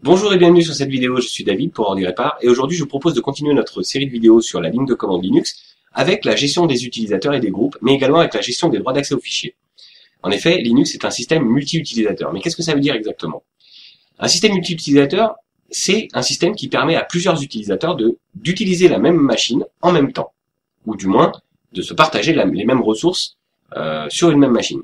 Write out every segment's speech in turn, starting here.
Bonjour et bienvenue sur cette vidéo, je suis David pour Ordi Répar et aujourd'hui je vous propose de continuer notre série de vidéos sur la ligne de commande Linux avec la gestion des utilisateurs et des groupes, mais également avec la gestion des droits d'accès aux fichiers. En effet, Linux est un système multi-utilisateur, mais qu'est-ce que ça veut dire exactement? Un système multi-utilisateur, c'est un système qui permet à plusieurs utilisateurs d'utiliser la même machine en même temps, ou du moins de se partager les mêmes ressources sur une même machine.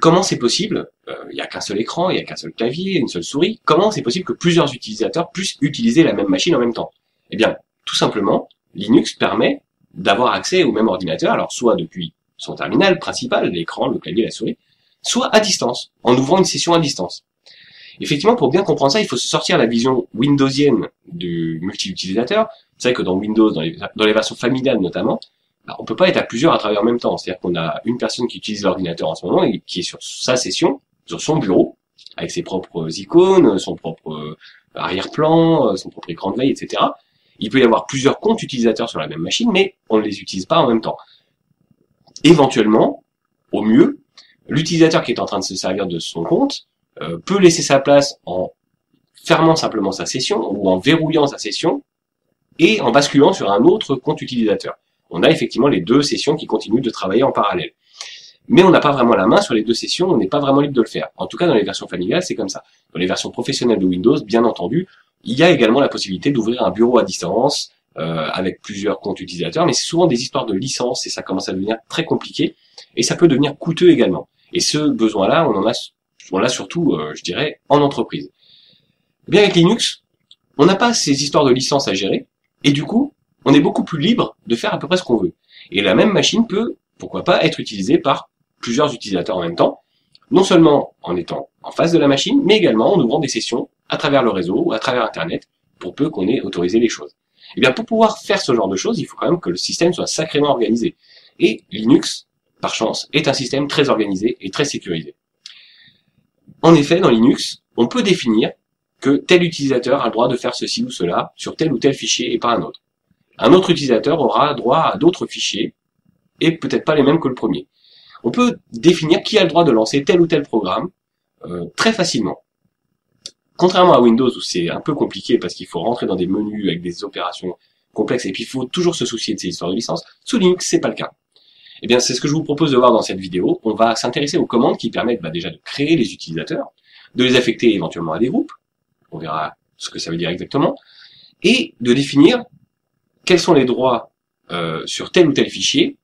Comment c'est possible? Il n'y a qu'un seul écran, il n'y a qu'un seul clavier, une seule souris. Comment c'est possible que plusieurs utilisateurs puissent utiliser la même machine en même temps? Eh bien, tout simplement, Linux permet d'avoir accès au même ordinateur, alors soit depuis son terminal principal, l'écran, le clavier, la souris, soit à distance, en ouvrant une session à distance. Effectivement, pour bien comprendre ça, il faut se sortir la vision windowsienne du multi-utilisateur. C'est vrai que dans Windows, dans les versions familiales notamment, on peut pas être à plusieurs à travailler en même temps. C'est-à-dire qu'on a une personne qui utilise l'ordinateur en ce moment et qui est sur sa session, sur son bureau, avec ses propres icônes, son propre arrière-plan, son propre écran de veille, etc. Il peut y avoir plusieurs comptes utilisateurs sur la même machine, mais on ne les utilise pas en même temps. Éventuellement, au mieux, l'utilisateur qui est en train de se servir de son compte peut laisser sa place en fermant simplement sa session ou en verrouillant sa session et en basculant sur un autre compte utilisateur. On a effectivement les deux sessions qui continuent de travailler en parallèle. Mais on n'a pas vraiment la main sur les deux sessions, on n'est pas vraiment libre de le faire. En tout cas, dans les versions familiales, c'est comme ça. Dans les versions professionnelles de Windows, bien entendu, il y a également la possibilité d'ouvrir un bureau à distance avec plusieurs comptes utilisateurs, mais c'est souvent des histoires de licence et ça commence à devenir très compliqué et ça peut devenir coûteux également. Et ce besoin-là, on l'a surtout, je dirais, en entreprise. Bien avec Linux, on n'a pas ces histoires de licence à gérer et du coup, on est beaucoup plus libre de faire à peu près ce qu'on veut. Et la même machine peut, pourquoi pas, être utilisée par plusieurs utilisateurs en même temps, non seulement en étant en face de la machine, mais également en ouvrant des sessions à travers le réseau ou à travers Internet, pour peu qu'on ait autorisé les choses. Et bien pour pouvoir faire ce genre de choses, il faut quand même que le système soit sacrément organisé. Et Linux, par chance, est un système très organisé et très sécurisé. En effet, dans Linux, on peut définir que tel utilisateur a le droit de faire ceci ou cela sur tel ou tel fichier et pas un autre. Un autre utilisateur aura droit à d'autres fichiers, et peut-être pas les mêmes que le premier. On peut définir qui a le droit de lancer tel ou tel programme très facilement. Contrairement à Windows où c'est un peu compliqué parce qu'il faut rentrer dans des menus avec des opérations complexes et puis il faut toujours se soucier de ces histoires de licence, sous Linux c'est pas le cas. Eh bien c'est ce que je vous propose de voir dans cette vidéo. On va s'intéresser aux commandes qui permettent déjà de créer les utilisateurs, de les affecter éventuellement à des groupes, on verra ce que ça veut dire exactement, et de définir quels sont les droits sur tel ou tel fichier.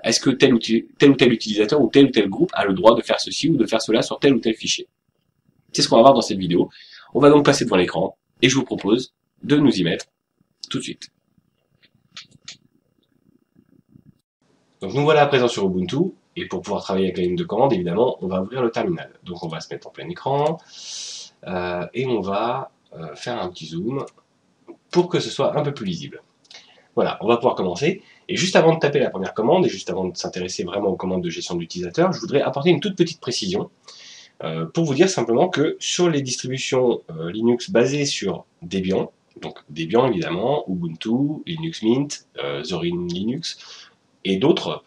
Est-ce que tel ou tel utilisateur ou tel groupe a le droit de faire ceci ou de faire cela sur tel ou tel fichier? C'est ce qu'on va voir dans cette vidéo. On va donc passer devant l'écran et je vous propose de nous y mettre tout de suite. Donc nous voilà à présent sur Ubuntu et pour pouvoir travailler avec la ligne de commande, évidemment, on va ouvrir le terminal. Donc on va se mettre en plein écran et on va faire un petit zoom pour que ce soit un peu plus lisible. Voilà, on va pouvoir commencer. Et juste avant de taper la première commande, et juste avant de s'intéresser vraiment aux commandes de gestion d'utilisateur, je voudrais apporter une toute petite précision pour vous dire simplement que sur les distributions Linux basées sur Debian, donc Debian évidemment, Ubuntu, Linux Mint, Zorin Linux et d'autres,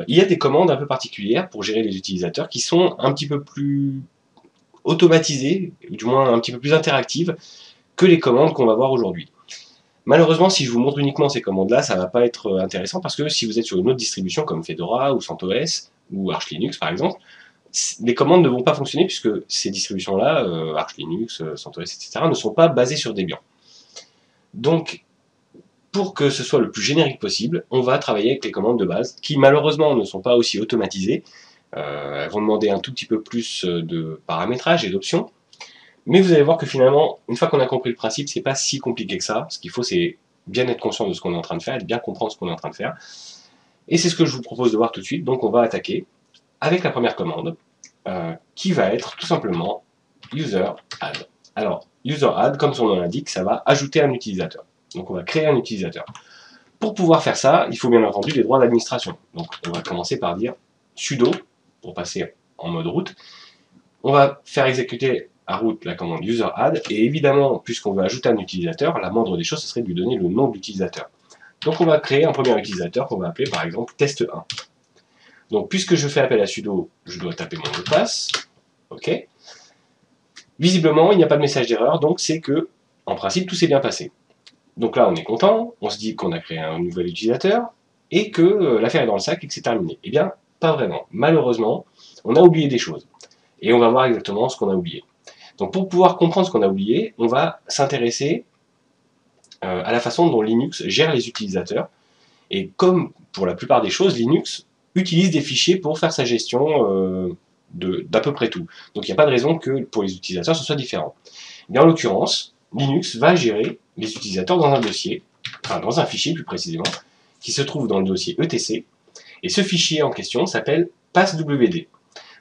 il y a des commandes un peu particulières pour gérer les utilisateurs qui sont un petit peu plus automatisées, du moins un petit peu plus interactives que les commandes qu'on va voir aujourd'hui. Malheureusement, si je vous montre uniquement ces commandes-là, ça va pas être intéressant parce que si vous êtes sur une autre distribution comme Fedora ou CentOS ou Arch Linux par exemple, les commandes ne vont pas fonctionner puisque ces distributions-là, Arch Linux, CentOS, etc., ne sont pas basées sur Debian. Donc, pour que ce soit le plus générique possible, on va travailler avec les commandes de base qui malheureusement ne sont pas aussi automatisées. Elles vont demander un tout petit peu plus de paramétrage et d'options. Mais vous allez voir que finalement, une fois qu'on a compris le principe, c'est pas si compliqué que ça. Ce qu'il faut, c'est bien être conscient de ce qu'on est en train de faire, et bien comprendre ce qu'on est en train de faire. Et c'est ce que je vous propose de voir tout de suite. Donc on va attaquer avec la première commande, qui va être tout simplement user add. Alors, user add, comme son nom l'indique, ça va ajouter un utilisateur. Donc on va créer un utilisateur. Pour pouvoir faire ça, il faut bien entendu des droits d'administration. Donc on va commencer par dire sudo, pour passer en mode root. On va faire exécuter à root la commande user add, et évidemment, puisqu'on veut ajouter un utilisateur, la moindre des choses, ce serait de lui donner le nom de l'utilisateur. Donc on va créer un premier utilisateur qu'on va appeler par exemple test1. Donc puisque je fais appel à sudo, je dois taper mon mot de passe, ok. Visiblement, il n'y a pas de message d'erreur, donc c'est que, en principe, tout s'est bien passé. Donc là, on est content, on se dit qu'on a créé un nouvel utilisateur, et que l'affaire est dans le sac et que c'est terminé. Eh bien, pas vraiment. Malheureusement, on a oublié des choses. Et on va voir exactement ce qu'on a oublié. Donc pour pouvoir comprendre ce qu'on a oublié, on va s'intéresser à la façon dont Linux gère les utilisateurs. Et comme pour la plupart des choses, Linux utilise des fichiers pour faire sa gestion d'à peu près tout. Donc il n'y a pas de raison que pour les utilisateurs ce soit différent. Mais en l'occurrence, Linux va gérer les utilisateurs dans un dossier, enfin dans un fichier plus précisément, qui se trouve dans le dossier etc. Et ce fichier en question s'appelle passwd.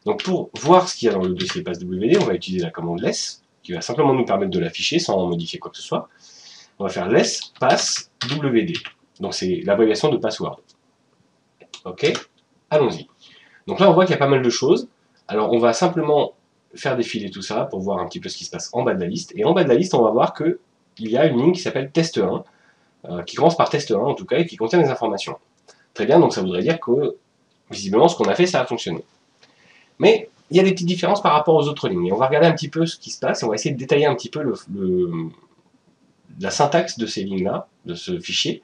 Donc pour voir ce qu'il y a dans le dossier passwd, on va utiliser la commande less, qui va simplement nous permettre de l'afficher sans modifier quoi que ce soit. On va faire less passwd. Donc c'est l'abréviation de password. Ok, allons-y. Donc là on voit qu'il y a pas mal de choses. Alors on va simplement faire défiler tout ça pour voir un petit peu ce qui se passe en bas de la liste. Et en bas de la liste, on va voir qu'il y a une ligne qui s'appelle test1, qui commence par test1 en tout cas, et qui contient des informations. Très bien, donc ça voudrait dire que visiblement ce qu'on a fait, ça a fonctionné. Mais il y a des petites différences par rapport aux autres lignes. Et on va regarder un petit peu ce qui se passe, et on va essayer de détailler un petit peu la syntaxe de ces lignes-là, de ce fichier.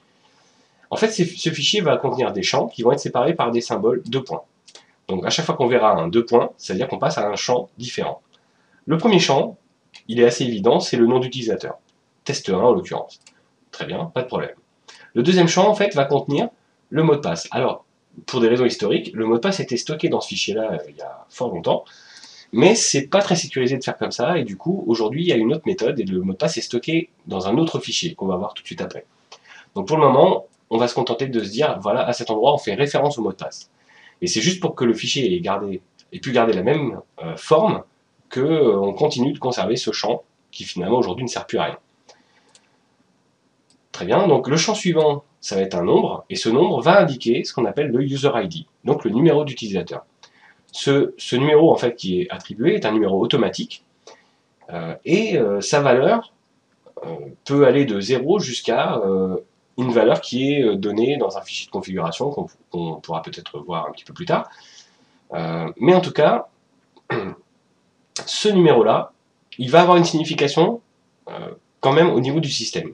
En fait, ce fichier va contenir des champs qui vont être séparés par des symboles de points. Donc à chaque fois qu'on verra un 2 points, ça veut dire qu'on passe à un champ différent. Le premier champ, il est assez évident, c'est le nom d'utilisateur. Test1 en l'occurrence. Très bien, pas de problème. Le deuxième champ, en fait, va contenir le mot de passe. Alors, pour des raisons historiques, le mot de passe était stocké dans ce fichier-là il y a fort longtemps, mais c'est pas très sécurisé de faire comme ça, et du coup, aujourd'hui, il y a une autre méthode, et le mot de passe est stocké dans un autre fichier, qu'on va voir tout de suite après. Donc pour le moment, on va se contenter de se dire, voilà, à cet endroit, on fait référence au mot de passe. Et c'est juste pour que le fichier ait pu garder la même forme qu'on continue de conserver ce champ qui finalement aujourd'hui ne sert plus à rien. Très bien, donc le champ suivant, ça va être un nombre, et ce nombre va indiquer ce qu'on appelle le user ID, donc le numéro d'utilisateur. Ce numéro en fait qui est attribué est un numéro automatique, et sa valeur peut aller de 0 jusqu'à une valeur qui est donnée dans un fichier de configuration qu'on pourra peut-être voir un petit peu plus tard. Mais en tout cas, ce numéro-là, il va avoir une signification quand même au niveau du système.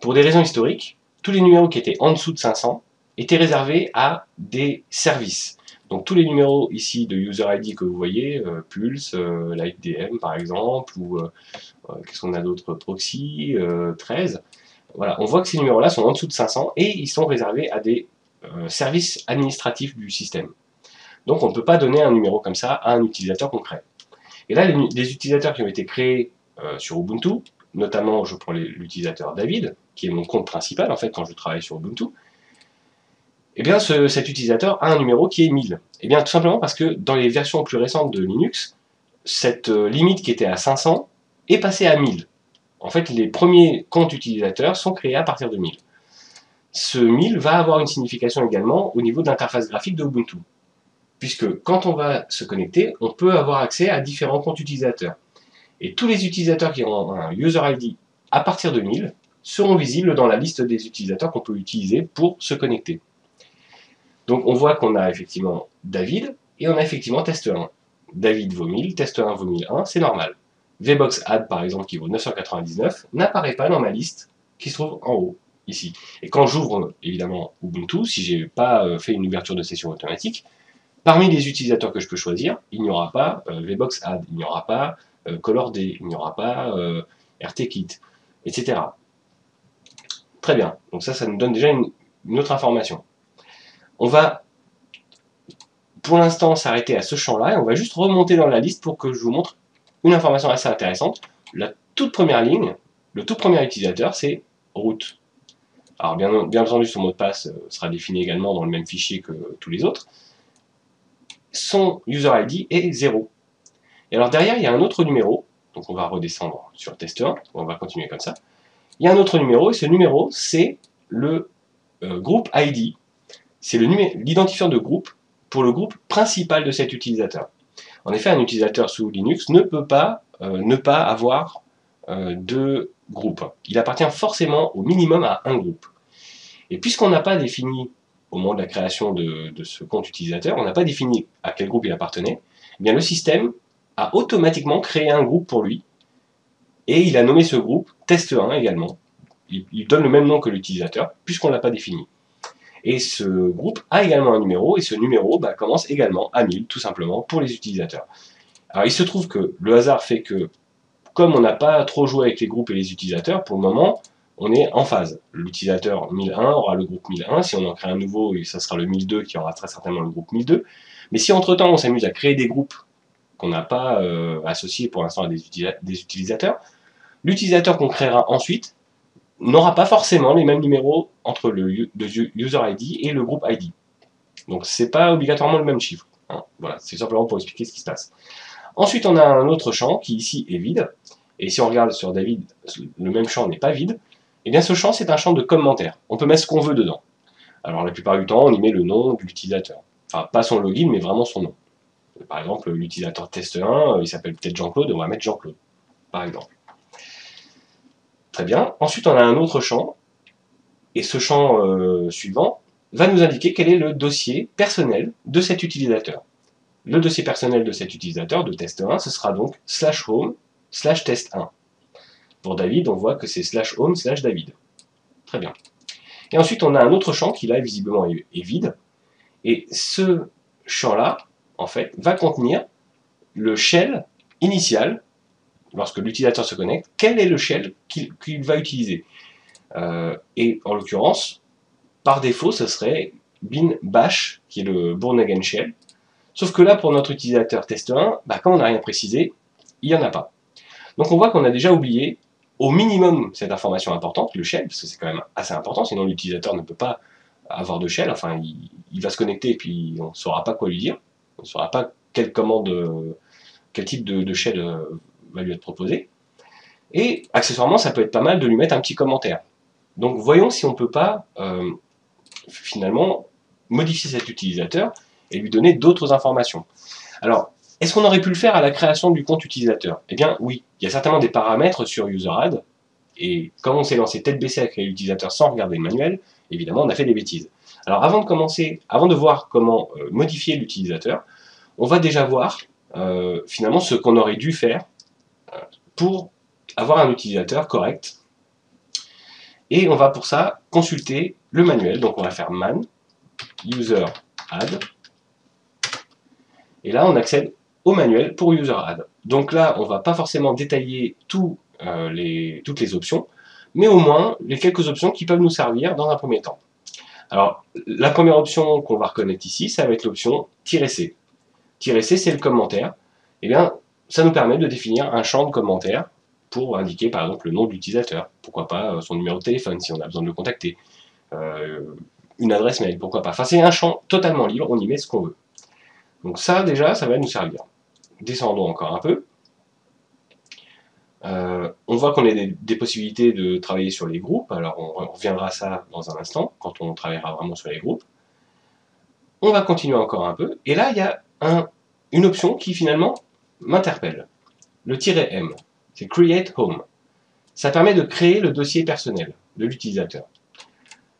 Pour des raisons historiques, tous les numéros qui étaient en dessous de 500 étaient réservés à des services. Donc tous les numéros ici de user ID que vous voyez, Pulse, LightDM par exemple, ou qu'est-ce qu'on a d'autre, Proxy, 13, voilà, on voit que ces numéros-là sont en dessous de 500 et ils sont réservés à des services administratifs du système. Donc on ne peut pas donner un numéro comme ça à un utilisateur concret. Et là, les utilisateurs qui ont été créés sur Ubuntu, notamment je prends l'utilisateur David, qui est mon compte principal en fait quand je travaille sur Ubuntu, eh bien cet utilisateur a un numéro qui est 1000. Eh bien tout simplement parce que dans les versions plus récentes de Linux, cette limite qui était à 500 est passée à 1000. En fait, les premiers comptes utilisateurs sont créés à partir de 1000. Ce 1000 va avoir une signification également au niveau de l'interface graphique de Ubuntu. Puisque quand on va se connecter, on peut avoir accès à différents comptes utilisateurs. Et tous les utilisateurs qui ont un user ID à partir de 1000 seront visibles dans la liste des utilisateurs qu'on peut utiliser pour se connecter. Donc on voit qu'on a effectivement David et on a effectivement test1. David vaut 1000, test1 vaut 1001, c'est normal. VBox Add par exemple qui vaut 999 n'apparaît pas dans ma liste qui se trouve en haut ici. Et quand j'ouvre évidemment Ubuntu, si j'ai pas fait une ouverture de session automatique, parmi les utilisateurs que je peux choisir, il n'y aura pas VBox Add, il n'y aura pas ColorD, il n'y aura pas RTKit, etc. Très bien, donc ça nous donne déjà une autre information. On va pour l'instant s'arrêter à ce champ-là et on va juste remonter dans la liste pour que je vous montre une information assez intéressante. La toute première ligne, le tout premier utilisateur, c'est root. Alors bien entendu, son mot de passe sera défini également dans le même fichier que tous les autres. Son user ID est 0. Et alors derrière, il y a un autre numéro, donc on va redescendre sur test1, on va continuer comme ça. Il y a un autre numéro, et ce numéro, c'est le groupe ID. C'est l'identifiant de groupe pour le groupe principal de cet utilisateur. En effet, un utilisateur sous Linux ne peut pas ne pas avoir de groupe. Il appartient forcément au minimum à un groupe. Et puisqu'on n'a pas défini, au moment de la création de ce compte utilisateur, on n'a pas défini à quel groupe il appartenait, eh bien le système a automatiquement créé un groupe pour lui, et il a nommé ce groupe test1 également. Il donne le même nom que l'utilisateur, puisqu'on ne l'a pas défini. Et ce groupe a également un numéro, et ce numéro commence également à 1000, tout simplement, pour les utilisateurs. Alors il se trouve que le hasard fait que, comme on n'a pas trop joué avec les groupes et les utilisateurs, pour le moment, on est en phase. L'utilisateur 1001 aura le groupe 1001, si on en crée un nouveau, ça sera le 1002 qui aura très certainement le groupe 1002. Mais si entre-temps on s'amuse à créer des groupes qu'on n'a pas associés pour l'instant à des utilisateurs, l'utilisateur qu'on créera ensuite n'aura pas forcément les mêmes numéros entre le user ID et le groupe ID. Donc c'est pas obligatoirement le même chiffre. Hein. Voilà, c'est simplement pour expliquer ce qui se passe. Ensuite, on a un autre champ qui ici est vide. Et si on regarde sur David, le même champ n'est pas vide. Et bien ce champ, c'est un champ de commentaires. On peut mettre ce qu'on veut dedans. Alors la plupart du temps, on y met le nom de l'utilisateur. Enfin, pas son login, mais vraiment son nom. Par exemple, l'utilisateur test1, il s'appelle peut-être Jean-Claude, on va mettre Jean-Claude, par exemple. Très bien. Ensuite, on a un autre champ. Et ce champ suivant va nous indiquer quel est le dossier personnel de cet utilisateur. Le dossier personnel de cet utilisateur, de test1, ce sera donc /home/test1. Pour David, on voit que c'est /home/David. Très bien. Et ensuite, on a un autre champ qui, là, visiblement, est vide. Et ce champ-là, en fait, va contenir le shell initial, lorsque l'utilisateur se connecte, quel est le shell qu'il va utiliser. Et en l'occurrence, par défaut, ce serait bin bash, qui est le Bourne Again Shell. Sauf que là, pour notre utilisateur test1, comme on n'a rien précisé, il n'y en a pas. Donc on voit qu'on a déjà oublié au minimum cette information importante, le shell, parce que c'est quand même assez important, sinon l'utilisateur ne peut pas avoir de shell, enfin il va se connecter et puis on ne saura pas quoi lui dire, on ne saura pas quelle commande, quel type de shell va lui être proposé. Et accessoirement, ça peut être pas mal de lui mettre un petit commentaire. Donc voyons si on ne peut pas finalement modifier cet utilisateur et lui donner d'autres informations. Alors, est-ce qu'on aurait pu le faire à la création du compte utilisateur? Eh bien oui, il y a certainement des paramètres sur UserAdd, et comme on s'est lancé tête baissée à créer l'utilisateur sans regarder le manuel, évidemment on a fait des bêtises. Alors avant de voir comment modifier l'utilisateur, on va déjà voir finalement ce qu'on aurait dû faire pour avoir un utilisateur correct. Et on va pour ça consulter le manuel, donc on va faire man user add, et là on accède au manuel pour user add. Donc là on ne va pas forcément détailler toutes les options, mais au moins les quelques options qui peuvent nous servir dans un premier temps. Alors la première option qu'on va reconnaître ici, ça va être l'option "-c". "-c" c'est le commentaire. Et bien ça nous permet de définir un champ de commentaires pour indiquer par exemple le nom de l'utilisateur, pourquoi pas son numéro de téléphone si on a besoin de le contacter, une adresse mail, pourquoi pas. Enfin c'est un champ totalement libre, on y met ce qu'on veut. Donc ça déjà, ça va nous servir. Descendons encore un peu. On voit qu'on a des possibilités de travailler sur les groupes, alors on reviendra à ça dans un instant, quand on travaillera vraiment sur les groupes. On va continuer encore un peu, et là il y a une option qui finalement m'interpelle. Le "-m", c'est Create Home. Ça permet de créer le dossier personnel de l'utilisateur.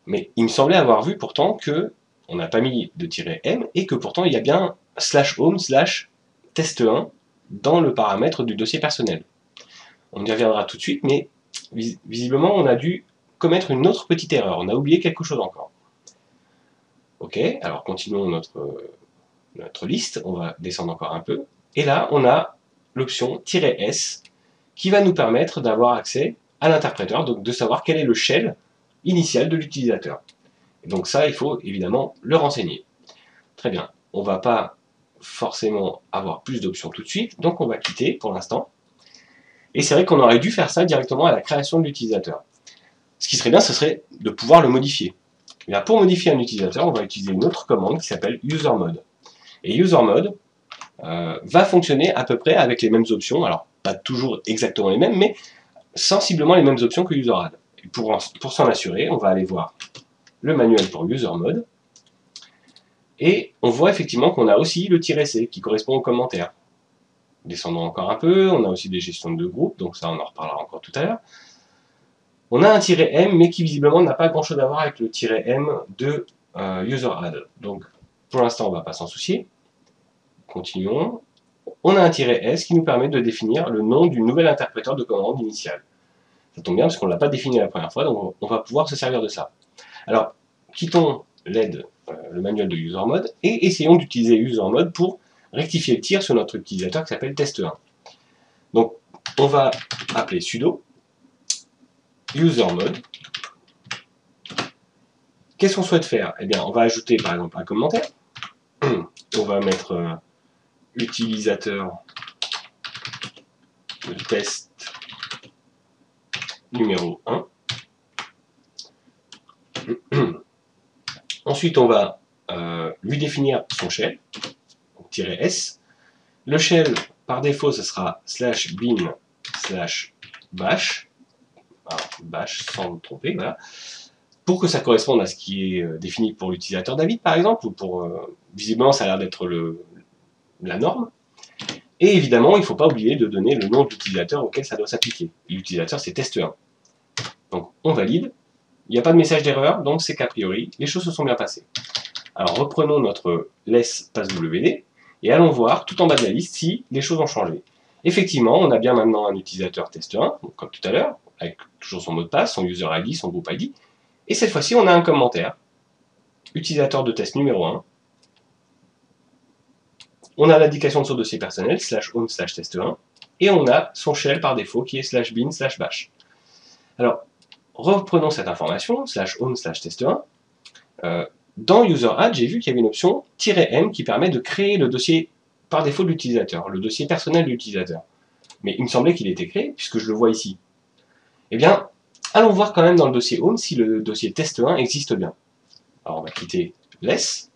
Mais il me semblait avoir vu pourtant que on n'a pas mis de "-m, et que pourtant il y a bien /home/test1 dans le paramètre du dossier personnel. On y reviendra tout de suite, mais visiblement on a dû commettre une autre petite erreur, on a oublié quelque chose encore. Ok, alors continuons notre liste, on va descendre encore un peu, et là on a l'option "-s qui va nous permettre d'avoir accès à l'interpréteur, donc de savoir quel est le shell initial de l'utilisateur. Donc ça, il faut évidemment le renseigner. Très bien, on ne va pas forcément avoir plus d'options tout de suite, donc on va quitter pour l'instant. Et c'est vrai qu'on aurait dû faire ça directement à la création de l'utilisateur. Ce qui serait bien, ce serait de pouvoir le modifier. Et bien, pour modifier un utilisateur, on va utiliser une autre commande qui s'appelle usermod. Et usermod va fonctionner à peu près avec les mêmes options, alors pas toujours exactement les mêmes, mais sensiblement les mêmes options que UserAdd. Et pour s'en assurer, on va aller voir le manuel pour usermod, et on voit effectivement qu'on a aussi le "-c qui correspond au commentaire. Descendons encore un peu, on a aussi des gestions de groupe, donc ça on en reparlera encore tout à l'heure. On a un "-m, mais qui visiblement n'a pas grand chose à voir avec le "-m de UserAdd. Donc pour l'instant on ne va pas s'en soucier. Continuons. on a un "-s" qui nous permet de définir le nom du nouvel interpréteur de commande initial. Ça tombe bien parce qu'on ne l'a pas défini la première fois, donc on va pouvoir se servir de ça. Alors, quittons l'aide, le manuel de user-mode, et essayons d'utiliser user-mode pour rectifier le tir sur notre utilisateur qui s'appelle test1. Donc, on va appeler sudo user-mode. Qu'est-ce qu'on souhaite faire? Eh bien, on va ajouter par exemple un commentaire. On va mettre utilisateur de test numéro 1. Ensuite, on va lui définir son shell, donc "-s". Le shell, par défaut, ce sera /bin/bash. Alors, bash, sans me tromper, voilà. Pour que ça corresponde à ce qui est défini pour l'utilisateur David, par exemple, ou pour... visiblement, ça a l'air d'être la norme. Et évidemment, il ne faut pas oublier de donner le nom de l'utilisateur auquel ça doit s'appliquer. L'utilisateur, c'est test1. Donc, on valide. Il n'y a pas de message d'erreur, donc c'est qu'a priori, les choses se sont bien passées. Alors, reprenons notre less passwd et allons voir, tout en bas de la liste, si les choses ont changé. Effectivement, on a bien maintenant un utilisateur test1, comme tout à l'heure, avec toujours son mot de passe, son user ID, son groupe ID. Et cette fois-ci, on a un commentaire. Utilisateur de test numéro 1. On a l'indication de son dossier personnel, /home/test1. Et on a son shell par défaut qui est /bin/bash. Alors, reprenons cette information, /home/test1. Dans UserAdd, j'ai vu qu'il y avait une option -m qui permet de créer le dossier par défaut de l'utilisateur, le dossier personnel de l'utilisateur. Mais il me semblait qu'il était créé, puisque je le vois ici. Eh bien, allons voir quand même dans le dossier Home si le dossier test1 existe bien. Alors on va quitter less,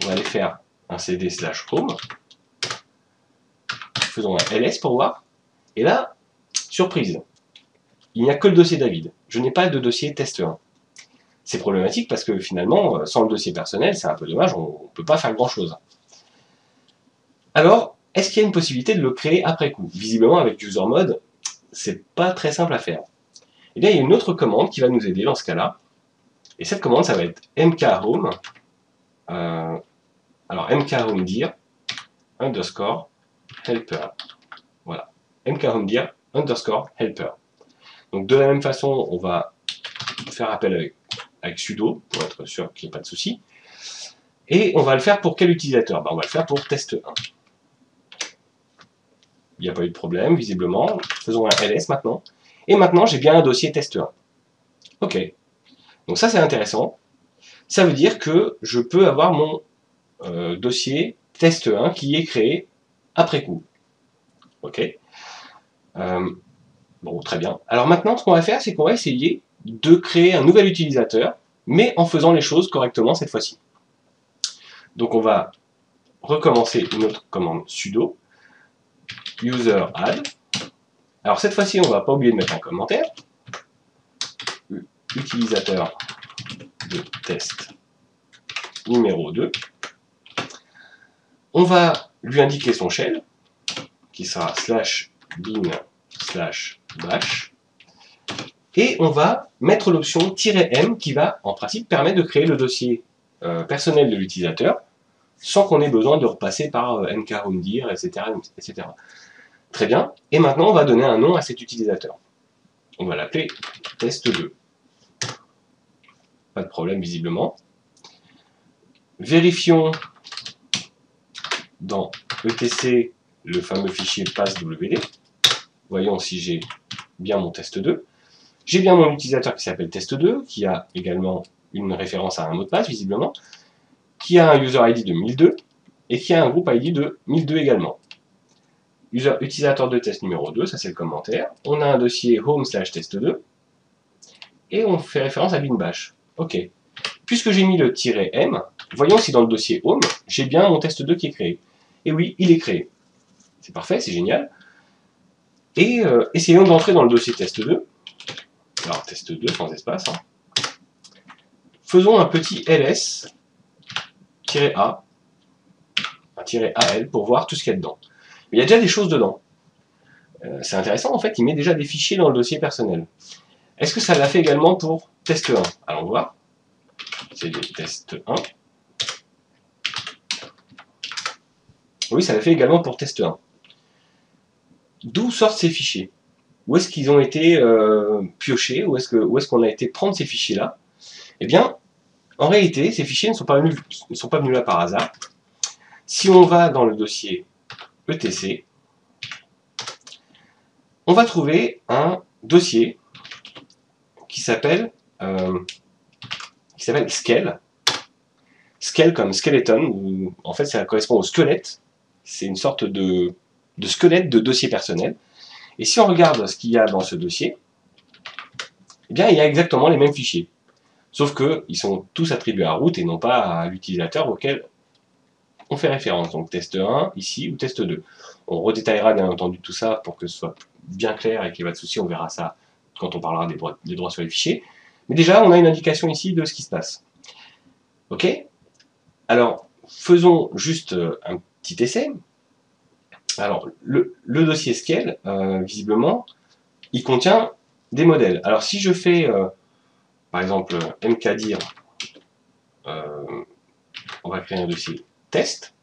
on va aller faire un cd/home, faisons un ls pour voir, et là, surprise, il n'y a que le dossier David, je n'ai pas de dossier test1. C'est problématique parce que finalement, sans le dossier personnel, c'est un peu dommage, on ne peut pas faire grand chose. Alors, est-ce qu'il y a une possibilité de le créer après coup? Visiblement, avec user-mode, c'est pas très simple à faire. Eh bien, il y a une autre commande qui va nous aider dans ce cas-là. Et cette commande, ça va être mkhome. Alors, mkhomedir underscore helper. Voilà. mkhomedir underscore helper. Donc, de la même façon, on va faire appel avec sudo pour être sûr qu'il n'y ait pas de souci. Et on va le faire pour quel utilisateur? On va le faire pour test1. Il n'y a pas eu de problème, visiblement. Faisons un ls maintenant. Et maintenant, j'ai bien un dossier test1. OK. Donc ça, c'est intéressant. Ça veut dire que je peux avoir mon dossier test1 qui est créé après coup. OK. Bon, très bien. Alors maintenant, ce qu'on va faire, c'est qu'on va essayer de créer un nouvel utilisateur, mais en faisant les choses correctement cette fois-ci. Donc on va recommencer une autre commande sudo user-add. Alors cette fois-ci, on ne va pas oublier de mettre un commentaire. Utilisateur de test numéro 2. On va lui indiquer son shell, qui sera /bin/bash. Et on va mettre l'option -m qui va, en principe, permettre de créer le dossier personnel de l'utilisateur sans qu'on ait besoin de repasser par mkhomedir, etc., etc. Très bien. Et maintenant, on va donner un nom à cet utilisateur. On va l'appeler test2. Pas de problème, visiblement. Vérifions dans etc le fameux fichier passwd. Voyons si j'ai bien mon test2. J'ai bien mon utilisateur qui s'appelle test2, qui a également une référence à un mot de passe, visiblement, qui a un user ID de 1002, et qui a un groupe ID de 1002 également. Utilisateur de test numéro 2, ça c'est le commentaire. On a un dossier home/test2, et on fait référence à binbash. OK. Puisque j'ai mis le -m, voyons si dans le dossier home, j'ai bien mon test2 qui est créé. Et oui, il est créé. C'est parfait, c'est génial. Et essayons d'entrer dans le dossier test2. Alors, test2 sans espace. Hein. Faisons un petit ls-a, -al pour voir tout ce qu'il y a dedans. Mais il y a déjà des choses dedans. C'est intéressant, en fait, il met déjà des fichiers dans le dossier personnel. Est-ce que ça l'a fait également pour test1? Allons voir. C'est des test1. Oui, ça l'a fait également pour test1. d'où sortent ces fichiers? Où est-ce qu'ils ont été piochés? Où est-ce qu'on a été prendre ces fichiers-là? Eh bien, en réalité, ces fichiers ne sont pas venus là par hasard. Si on va dans le dossier ETC, on va trouver un dossier qui s'appelle Scale. Scale comme skeleton, où en fait ça correspond au squelette. C'est une sorte de squelette de dossier personnel. Et si on regarde ce qu'il y a dans ce dossier, eh bien il y a exactement les mêmes fichiers. Sauf qu'ils sont tous attribués à root et non pas à l'utilisateur auquel on fait référence. Donc test 1 ici ou test 2. On redétaillera bien entendu tout ça pour que ce soit bien clair et qu'il n'y ait pas de souci, on verra ça quand on parlera des droits sur les fichiers. Mais déjà, on a une indication ici de ce qui se passe. Ok? Alors, faisons juste un petit essai. Alors, le dossier Scale, visiblement, il contient des modèles. Alors, si je fais, par exemple, mkdir, on va créer un dossier test.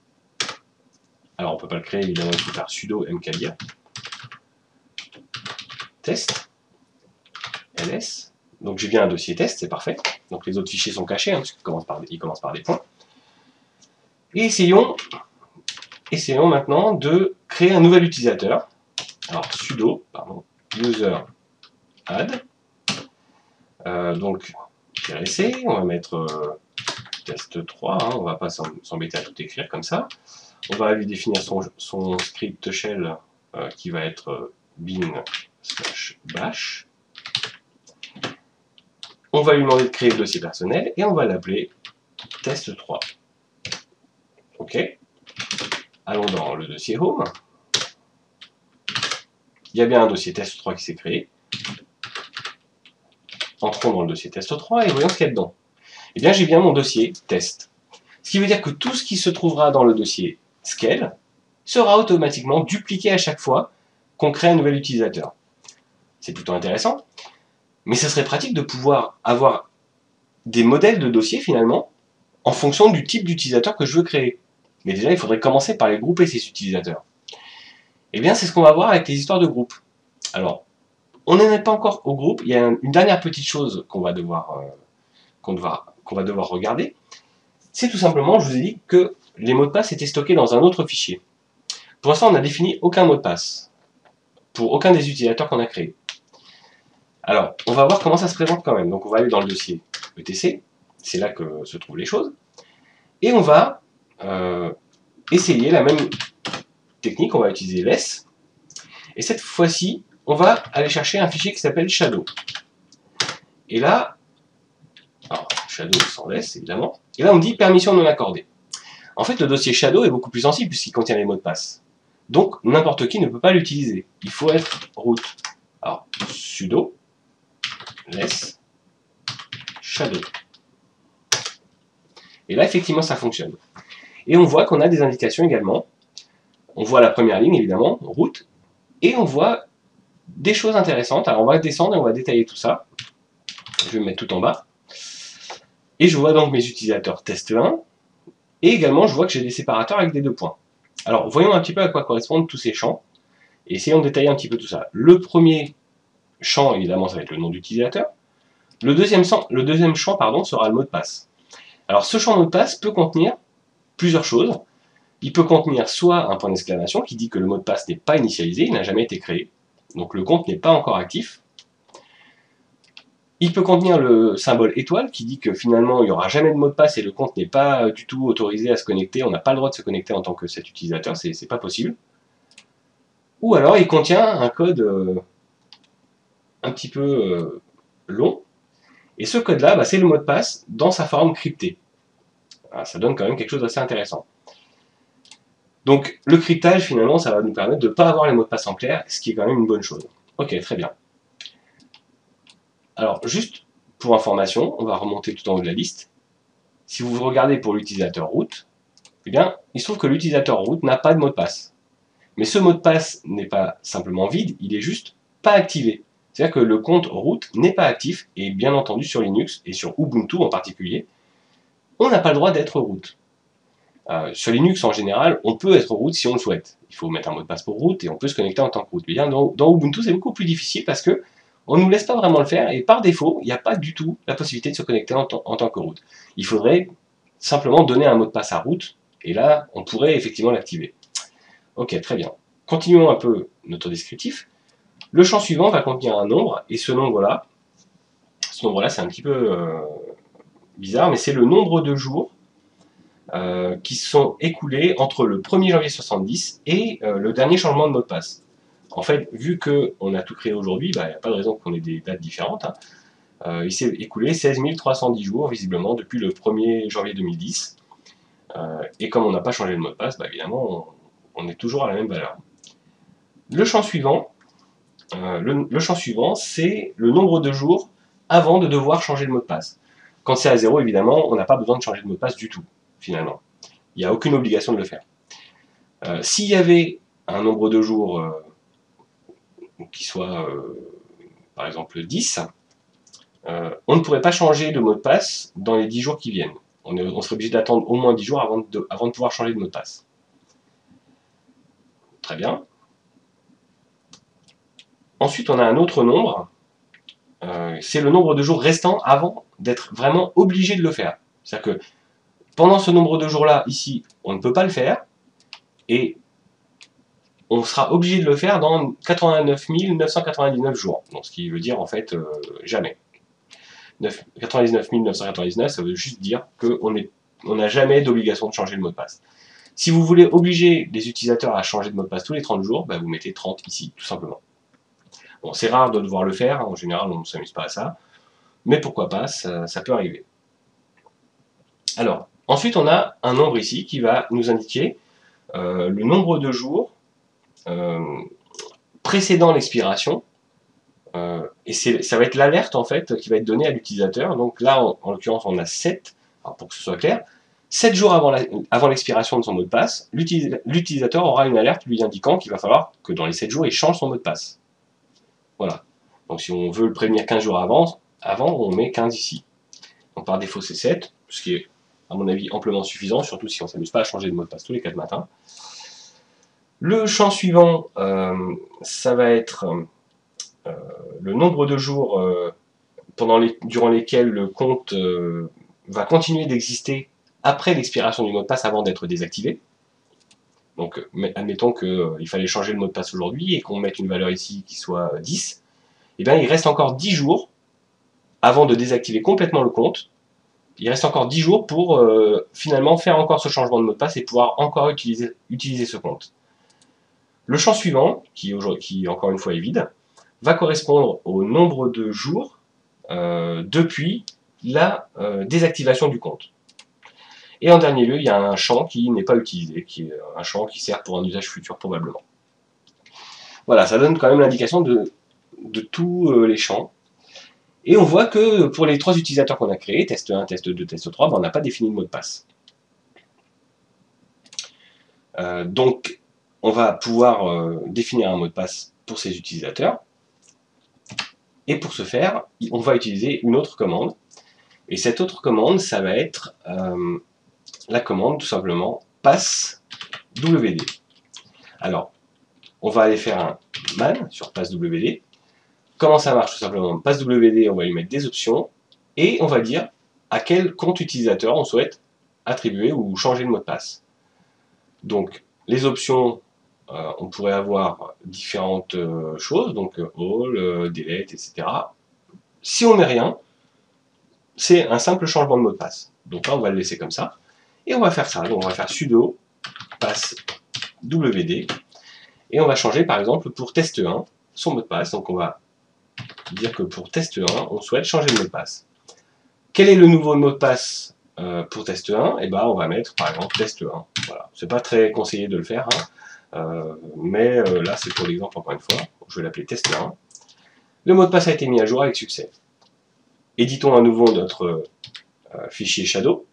Alors, on ne peut pas le créer, évidemment, il faut faire sudo mkdir test ls. Donc, j'ai bien un dossier test, c'est parfait. Donc, les autres fichiers sont cachés, hein, puisqu'ils commencent par des points. Et essayons maintenant de créer un nouvel utilisateur. Alors, sudo, user add. Donc, -c, on va mettre test 3, hein, on ne va pas s'embêter à tout écrire comme ça. On va lui définir son script shell qui va être bin/bash. On va lui demander de créer le dossier personnel et on va l'appeler test 3. Ok. Allons dans le dossier home. Il y a bien un dossier test 3 qui s'est créé. Entrons dans le dossier test 3 et voyons ce qu'il y a dedans. Eh bien, j'ai bien mon dossier test. Ce qui veut dire que tout ce qui se trouvera dans le dossier Scale sera automatiquement dupliqué à chaque fois qu'on crée un nouvel utilisateur. C'est plutôt intéressant, mais ce serait pratique de pouvoir avoir des modèles de dossiers finalement en fonction du type d'utilisateur que je veux créer. Mais déjà, il faudrait commencer par les grouper ces utilisateurs. Eh bien, c'est ce qu'on va voir avec les histoires de groupes. Alors, on n'en est pas encore au groupe, il y a une dernière petite chose qu'on va devoir regarder. C'est tout simplement, je vous ai dit que les mots de passe étaient stockés dans un autre fichier. Pour l'instant, on n'a défini aucun mot de passe pour aucun des utilisateurs qu'on a créés. Alors, on va voir comment ça se présente quand même. Donc, on va aller dans le dossier ETC, c'est là que se trouvent les choses, et on va essayer la même technique, on va utiliser less, et cette fois-ci, on va aller chercher un fichier qui s'appelle shadow. Et là, alors, shadow sans less, évidemment, et là on me dit permission non accordée. En fait, le dossier shadow est beaucoup plus sensible puisqu'il contient les mots de passe. Donc, n'importe qui ne peut pas l'utiliser. Il faut être root. Alors, sudo less shadow. Et là, effectivement, ça fonctionne. Et on voit qu'on a des indications également. On voit la première ligne, évidemment, root, et on voit des choses intéressantes. Alors, on va descendre et on va détailler tout ça. Je vais me mettre tout en bas. Et je vois donc mes utilisateurs test 1, et également, je vois que j'ai des séparateurs avec des 2 points. Alors, voyons un petit peu à quoi correspondent tous ces champs, et essayons de détailler un petit peu tout ça. Le premier champ, évidemment, ça va être le nom d'utilisateur. Le deuxième champ, sera le mot de passe. Alors, ce champ mot de passe peut contenir plusieurs choses. Il peut contenir soit un point d'exclamation qui dit que le mot de passe n'est pas initialisé, il n'a jamais été créé, donc le compte n'est pas encore actif. Il peut contenir le symbole étoile qui dit que finalement il n'y aura jamais de mot de passe et le compte n'est pas du tout autorisé à se connecter, on n'a pas le droit de se connecter en tant que cet utilisateur, c'est pas possible. Ou alors il contient un code un petit peu long, et ce code-là, c'est le mot de passe dans sa forme cryptée. Alors, ça donne quand même quelque chose d'assez intéressant. Donc le cryptage, finalement, ça va nous permettre de ne pas avoir les mots de passe en clair, ce qui est quand même une bonne chose. Ok, très bien. Alors, juste pour information, on va remonter tout en haut de la liste. Si vous regardez pour l'utilisateur root, eh bien, il se trouve que l'utilisateur root n'a pas de mot de passe. Mais ce mot de passe n'est pas simplement vide, il est juste pas activé. C'est-à-dire que le compte root n'est pas actif, et bien entendu sur Linux, et sur Ubuntu en particulier, on n'a pas le droit d'être root. Sur Linux en général, on peut être root si on le souhaite. Il faut mettre un mot de passe pour root et on peut se connecter en tant que root. Mais bien, dans Ubuntu, c'est beaucoup plus difficile parce que on ne nous laisse pas vraiment le faire et par défaut, il n'y a pas du tout la possibilité de se connecter en tant que root. Il faudrait simplement donner un mot de passe à root et là, on pourrait effectivement l'activer. Ok, très bien. Continuons un peu notre descriptif. Le champ suivant va contenir un nombre et ce nombre-là, c'est un petit peu bizarre, mais c'est le nombre de jours qui sont écoulés entre le 1er janvier 70 et le dernier changement de mot de passe. En fait, vu qu'on a tout créé aujourd'hui, il n'y a pas de raison qu'on ait des dates différentes. Il s'est écoulé 16 310 jours, visiblement, depuis le 1er janvier 2010. Et comme on n'a pas changé le mot de passe, évidemment, on est toujours à la même valeur. Le champ suivant, c'est le nombre de jours avant de devoir changer le mot de passe. Quand c'est à 0, évidemment, on n'a pas besoin de changer de mot de passe du tout, finalement. Il n'y a aucune obligation de le faire. S'il y avait un nombre de jours qui soit, par exemple, 10, on ne pourrait pas changer de mot de passe dans les 10 jours qui viennent. On serait obligé d'attendre au moins 10 jours avant de pouvoir changer de mot de passe. Très bien. Ensuite, on a un autre nombre. C'est le nombre de jours restants avant d'être vraiment obligé de le faire. C'est-à-dire que pendant ce nombre de jours-là, ici, on ne peut pas le faire, et on sera obligé de le faire dans 89 999 jours. Donc, ce qui veut dire, en fait, jamais. 99 999, ça veut juste dire qu'on n'a jamais d'obligation de changer le mot de passe. Si vous voulez obliger les utilisateurs à changer de mot de passe tous les 30 jours, vous mettez 30 ici, tout simplement. Bon, c'est rare de devoir le faire, en général, on ne s'amuse pas à ça, mais pourquoi pas, ça peut arriver. Alors, ensuite, on a un nombre ici qui va nous indiquer le nombre de jours précédant l'expiration, et ça va être l'alerte en fait qui va être donnée à l'utilisateur. Donc là, en l'occurrence, on a 7, alors pour que ce soit clair, 7 jours avant l'expiration de son mot de passe, l'utilisateur aura une alerte lui indiquant qu'il va falloir que dans les 7 jours, il change son mot de passe. Voilà. Donc si on veut le prévenir 15 jours avant on met 15 ici. Donc par défaut, c'est 7, ce qui est, à mon avis, amplement suffisant, surtout si on ne s'amuse pas à changer de mot de passe tous les 4 matins. Le champ suivant, ça va être le nombre de jours durant lesquels le compte va continuer d'exister après l'expiration du mot de passe avant d'être désactivé. Donc, admettons qu'il fallait changer le mot de passe aujourd'hui et qu'on mette une valeur ici qui soit 10. Et bien, il reste encore 10 jours avant de désactiver complètement le compte. Il reste encore 10 jours pour finalement faire encore ce changement de mot de passe et pouvoir encore utiliser ce compte. Le champ suivant, qui encore une fois est vide, va correspondre au nombre de jours depuis la désactivation du compte. Et en dernier lieu, il y a un champ qui n'est pas utilisé, qui est un champ qui sert pour un usage futur probablement. Voilà, ça donne quand même l'indication de tous les champs. Et on voit que pour les 3 utilisateurs qu'on a créés, test 1, test 2, test 3, on n'a pas défini de mot de passe. Donc, on va pouvoir définir un mot de passe pour ces utilisateurs. Et pour ce faire, on va utiliser une autre commande. Et cette autre commande, ça va être la commande tout simplement passwd. Alors, on va aller faire un man sur passwd. Comment ça marche tout simplement? Passwd, on va lui mettre des options et on va dire à quel compte utilisateur on souhaite attribuer ou changer le mot de passe. Donc, les options, on pourrait avoir différentes choses, donc all, delete, etc. Si on met rien, c'est un simple changement de mot de passe. Donc là, on va le laisser comme ça. Et on va faire ça. Donc on va faire sudo passwd. Et on va changer, par exemple, pour test 1, son mot de passe. Donc on va dire que pour test 1, on souhaite changer de mot de passe. Quel est le nouveau mot de passe pour test 1? Et ben, on va mettre, par exemple, test 1. Voilà. C'est pas très conseillé de le faire, mais là, c'est pour l'exemple, encore une fois. Je vais l'appeler test 1. Le mot de passe a été mis à jour avec succès. Éditons à nouveau notre fichier shadow.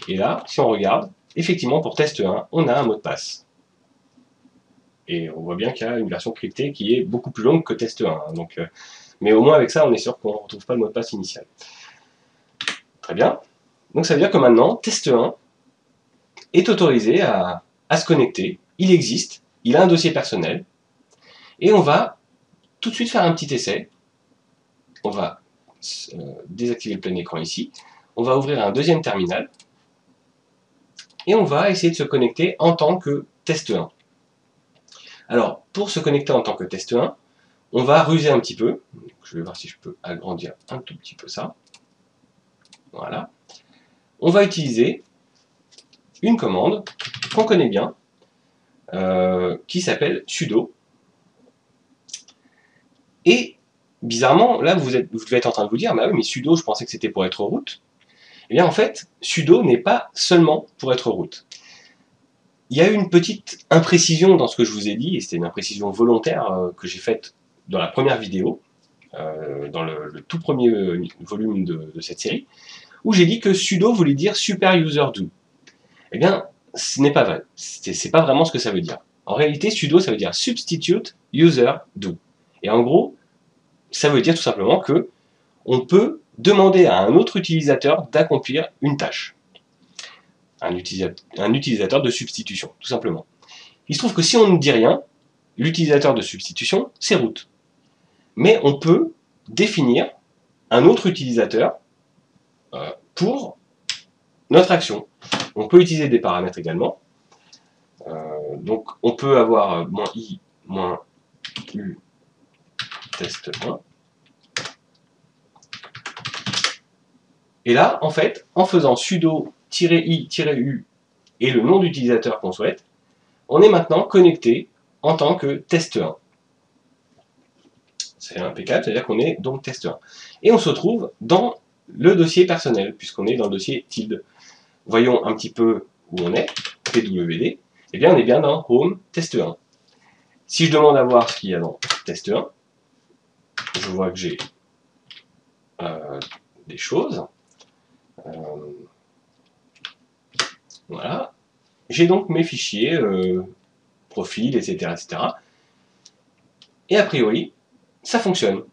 Et là, si on regarde, effectivement, pour test 1, on a un mot de passe. Et on voit bien qu'il y a une version cryptée qui est beaucoup plus longue que test 1. Donc, mais au moins avec ça, on est sûr qu'on ne retrouve pas le mot de passe initial. Très bien. Donc ça veut dire que maintenant, test 1 est autorisé à se connecter. Il existe, il a un dossier personnel, et on va tout de suite faire un petit essai. On va désactiver le plein écran ici. On va ouvrir un deuxième terminal, et on va essayer de se connecter en tant que test 1. Alors, pour se connecter en tant que test 1, on va ruser un petit peu. Je vais voir si je peux agrandir un tout petit peu ça. Voilà. On va utiliser une commande qu'on connaît bien, qui s'appelle sudo. Et bizarrement, là, vous devez être en train de vous dire, bah oui, mais sudo, je pensais que c'était pour être root. Eh bien, en fait, sudo n'est pas seulement pour être root. Il y a eu une petite imprécision dans ce que je vous ai dit, et c'était une imprécision volontaire que j'ai faite dans la première vidéo, dans le tout premier volume de cette série, où j'ai dit que sudo voulait dire super user do. Eh bien, ce n'est pas vrai. C'est pas vraiment ce que ça veut dire. En réalité, sudo, ça veut dire substitute user do. Et en gros, ça veut dire tout simplement que on peut demander à un autre utilisateur d'accomplir une tâche. Un utilisateur de substitution, tout simplement. Il se trouve que si on ne dit rien, l'utilisateur de substitution, c'est root. Mais on peut définir un autre utilisateur pour notre action. On peut utiliser des paramètres également. Donc on peut avoir -i, -u, test 1. Et là, en fait, en faisant sudo-i-u et le nom d'utilisateur qu'on souhaite, on est maintenant connecté en tant que test 1. C'est impeccable, c'est-à-dire qu'on est donc test 1. Et on se trouve dans le dossier personnel, puisqu'on est dans le dossier tilde. Voyons un petit peu où on est, pwd. Eh bien, on est bien dans home test 1. Si je demande à voir ce qu'il y a dans test 1, je vois que j'ai des choses. Voilà. J'ai donc mes fichiers, profil, etc., etc. Et a priori, ça fonctionne.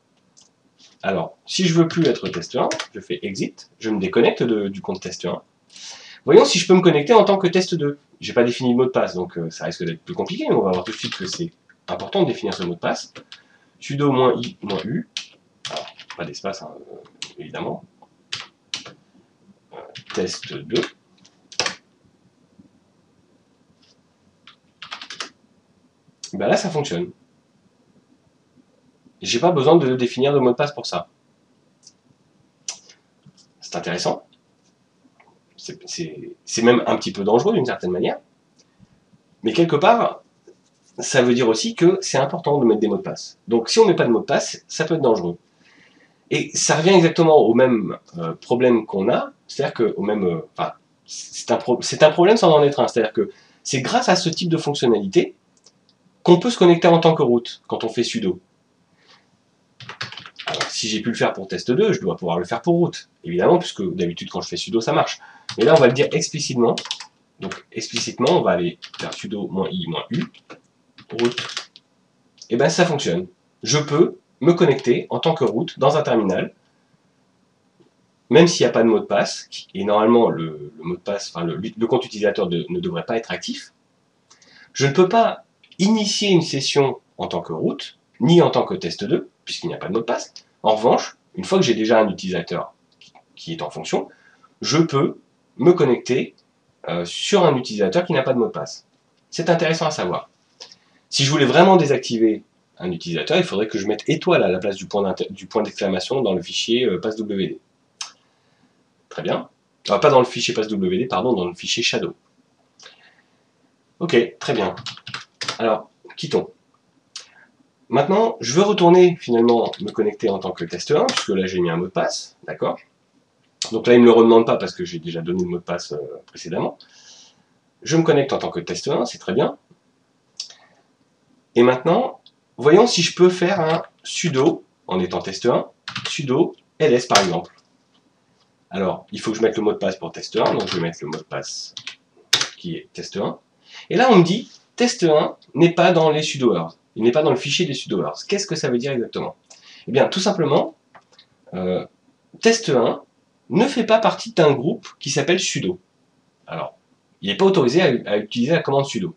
Alors, si je veux plus être test 1, je fais exit, je me déconnecte du compte test 1. Voyons si je peux me connecter en tant que test 2. J'ai pas défini le mot de passe, donc ça risque d'être plus compliqué, mais on va voir tout de suite que c'est important de définir ce mot de passe. Sudo -i -u, alors, pas d'espace, hein, évidemment. Test 2. Ben là, ça fonctionne. J'ai pas besoin de définir de mot de passe pour ça. C'est intéressant. C'est même un petit peu dangereux d'une certaine manière. Mais quelque part, ça veut dire aussi que c'est important de mettre des mots de passe. Donc si on ne met pas de mot de passe, ça peut être dangereux. Et ça revient exactement au même problème qu'on a, c'est-à-dire que au même, c'est un problème sans en être un. C'est-à-dire que c'est grâce à ce type de fonctionnalité qu'on peut se connecter en tant que root quand on fait sudo. Alors, si j'ai pu le faire pour test 2, je dois pouvoir le faire pour root, évidemment, puisque d'habitude quand je fais sudo, ça marche. Mais là, on va le dire explicitement. Donc, explicitement, on va aller faire sudo -i -u, root. Et bien, ça fonctionne. Je peux me connecter en tant que root dans un terminal, même s'il n'y a pas de mot de passe, et normalement, le mot de passe, enfin, le compte utilisateur ne devrait pas être actif. Je ne peux pas initier une session en tant que root, ni en tant que test 2, puisqu'il n'y a pas de mot de passe. En revanche, une fois que j'ai déjà un utilisateur qui est en fonction, je peux me connecter sur un utilisateur qui n'a pas de mot de passe. C'est intéressant à savoir. Si je voulais vraiment désactiver un utilisateur, il faudrait que je mette étoile à la place du point d'exclamation dans le fichier passwd. Très bien. Pas dans le fichier passwd, pardon, dans le fichier shadow. Ok, très bien. Alors, quittons. Maintenant, je veux retourner finalement me connecter en tant que test 1, puisque là j'ai mis un mot de passe, d'accord? Donc là il ne me le redemande pas parce que j'ai déjà donné le mot de passe précédemment. Je me connecte en tant que test 1, c'est très bien. Et maintenant, voyons si je peux faire un sudo, en étant test 1, sudo ls par exemple. Alors, il faut que je mette le mot de passe pour test 1, donc je vais mettre le mot de passe qui est test 1. Et là on me dit, test 1 n'est pas dans les sudoers. Il n'est pas dans le fichier des sudoers. Qu'est-ce que ça veut dire exactement? Eh bien, tout simplement, test 1 ne fait pas partie d'un groupe qui s'appelle sudo. Alors, il n'est pas autorisé à utiliser la commande sudo.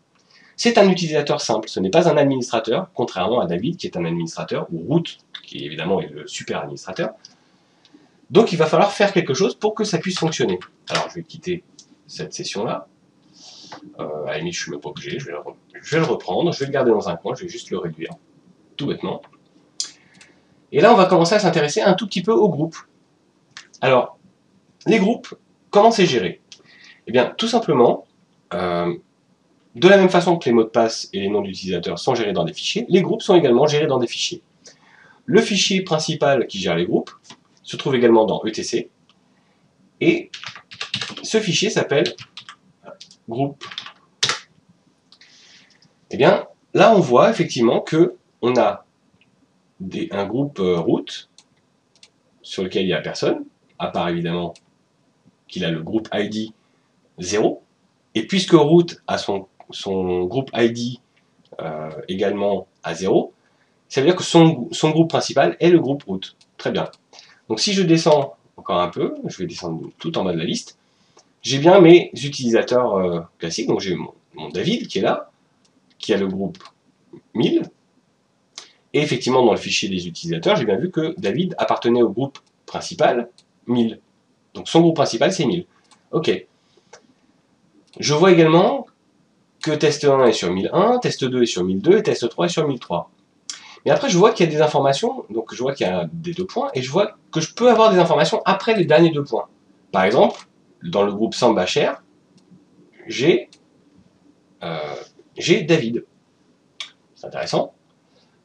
C'est un utilisateur simple, ce n'est pas un administrateur, contrairement à David qui est un administrateur, ou Root qui évidemment est le super administrateur. Donc il va falloir faire quelque chose pour que ça puisse fonctionner. Alors je vais quitter cette session-là. À la limite, je suis même pas obligé, je vais le reprendre, je vais le garder dans un coin, je vais juste le réduire, tout bêtement. Et là, on va commencer à s'intéresser un tout petit peu aux groupes. Alors, les groupes, comment c'est géré? Eh bien, tout simplement, de la même façon que les mots de passe et les noms d'utilisateurs sont gérés dans des fichiers, les groupes sont également gérés dans des fichiers. Le fichier principal qui gère les groupes se trouve également dans etc. Et ce fichier s'appelle groupe. Eh bien, là, on voit effectivement que on a un groupe root sur lequel il n'y a personne, à part évidemment qu'il a le groupe ID 0. Et puisque root a son groupe ID également à 0, ça veut dire que son groupe principal est le groupe root. Très bien. Donc si je descends encore un peu, je vais descendre tout en bas de la liste, j'ai bien mes utilisateurs classiques. Donc j'ai mon David qui est là, qui a le groupe 1000. Et effectivement, dans le fichier des utilisateurs, j'ai bien vu que David appartenait au groupe principal 1000. Donc son groupe principal, c'est 1000. Ok. Je vois également que test 1 est sur 1001, test 2 est sur 1002 et test 3 est sur 1003. Mais après, je vois qu'il y a des informations, donc je vois qu'il y a des 2 points, et je vois que je peux avoir des informations après les derniers 2 points. Par exemple, dans le groupe Samba Share, j'ai David. C'est intéressant.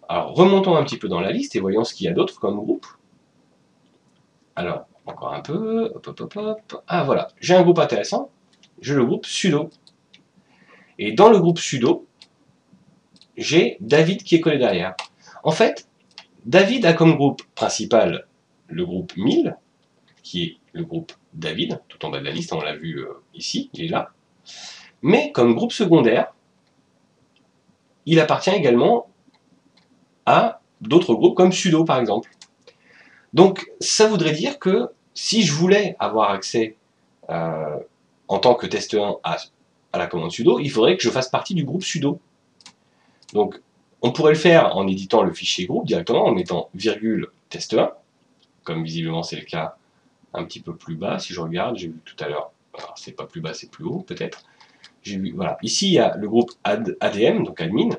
Alors, remontons un petit peu dans la liste et voyons ce qu'il y a d'autre comme groupe. Alors, encore un peu, hop, hop, hop, hop. Ah voilà, j'ai un groupe intéressant, j'ai le groupe sudo. Et dans le groupe sudo, j'ai David qui est collé derrière. En fait, David a comme groupe principal le groupe 1000, qui est le groupe David, tout en bas de la liste, on l'a vu ici, il est là. Mais comme groupe secondaire, il appartient également à d'autres groupes comme sudo par exemple. Donc ça voudrait dire que si je voulais avoir accès en tant que test 1 à la commande sudo, il faudrait que je fasse partie du groupe sudo. Donc on pourrait le faire en éditant le fichier groupe directement, en mettant virgule test 1, comme visiblement c'est le cas un petit peu plus bas. Si je regarde, j'ai vu tout à l'heure, alors c'est pas plus bas, c'est plus haut peut-être. J'ai vu, voilà, ici il y a le groupe ADM, donc admin,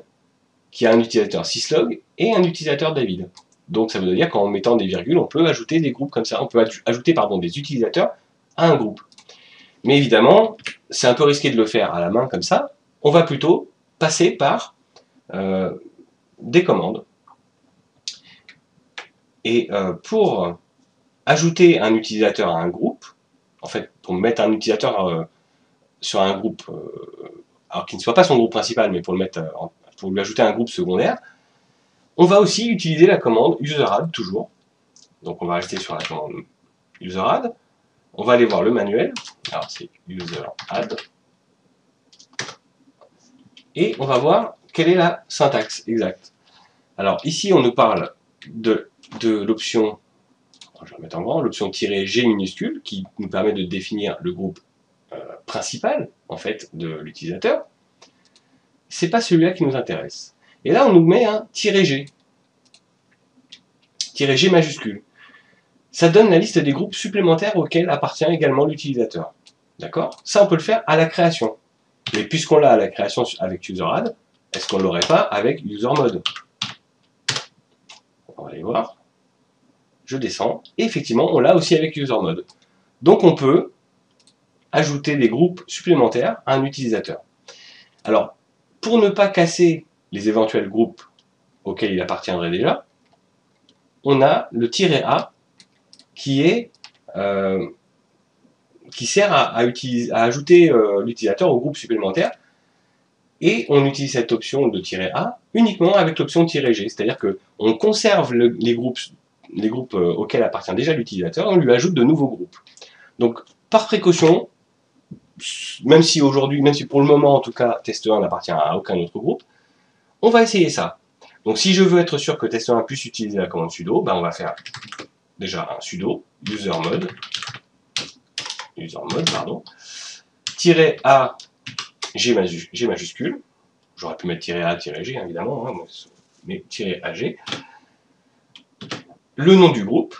qui a un utilisateur syslog et un utilisateur David. Donc ça veut dire qu'en mettant des virgules, on peut ajouter des groupes comme ça, on peut ajouter des utilisateurs à un groupe. Mais évidemment, c'est un peu risqué de le faire à la main comme ça, on va plutôt passer par des commandes. Et pour ajouter un utilisateur à un groupe, en fait, pour mettre un utilisateur sur un groupe, alors qu'il ne soit pas son groupe principal, mais pour lui ajouter un groupe secondaire, on va aussi utiliser la commande useradd toujours. Donc on va rester sur la commande useradd. On va aller voir le manuel. Alors c'est useradd. Et on va voir quelle est la syntaxe exacte. Alors ici on nous parle de l'option, je vais remettre en grand, l'option "-g" minuscule qui nous permet de définir le groupe principal en fait de l'utilisateur. C'est pas celui-là qui nous intéresse. Et là on nous met un "-g". "-g" majuscule. Ça donne la liste des groupes supplémentaires auxquels appartient également l'utilisateur. D'accord? Ça, on peut le faire à la création. Mais puisqu'on l'a à la création avec useradd, est-ce qu'on ne l'aurait pas avec usermod? On va aller voir. Je descends. Et effectivement, on l'a aussi avec usermod. Donc, on peut ajouter des groupes supplémentaires à un utilisateur. Alors, pour ne pas casser les éventuels groupes auxquels il appartiendrait déjà, on a le "-a" qui sert à ajouter l'utilisateur au groupe supplémentaire, et on utilise cette option de "-a uniquement avec l'option "-g", c'est-à-dire qu'on conserve les groupes auxquels appartient déjà l'utilisateur, et on lui ajoute de nouveaux groupes. Donc, par précaution, même si pour le moment en tout cas, test 1 n'appartient à aucun autre groupe, on va essayer ça. Donc si je veux être sûr que test 1 puisse utiliser la commande sudo, on va faire déjà un sudo usermod, -a G majuscule, j'aurais pu mettre -A, -G, évidemment, hein, mais -AG, le nom du groupe,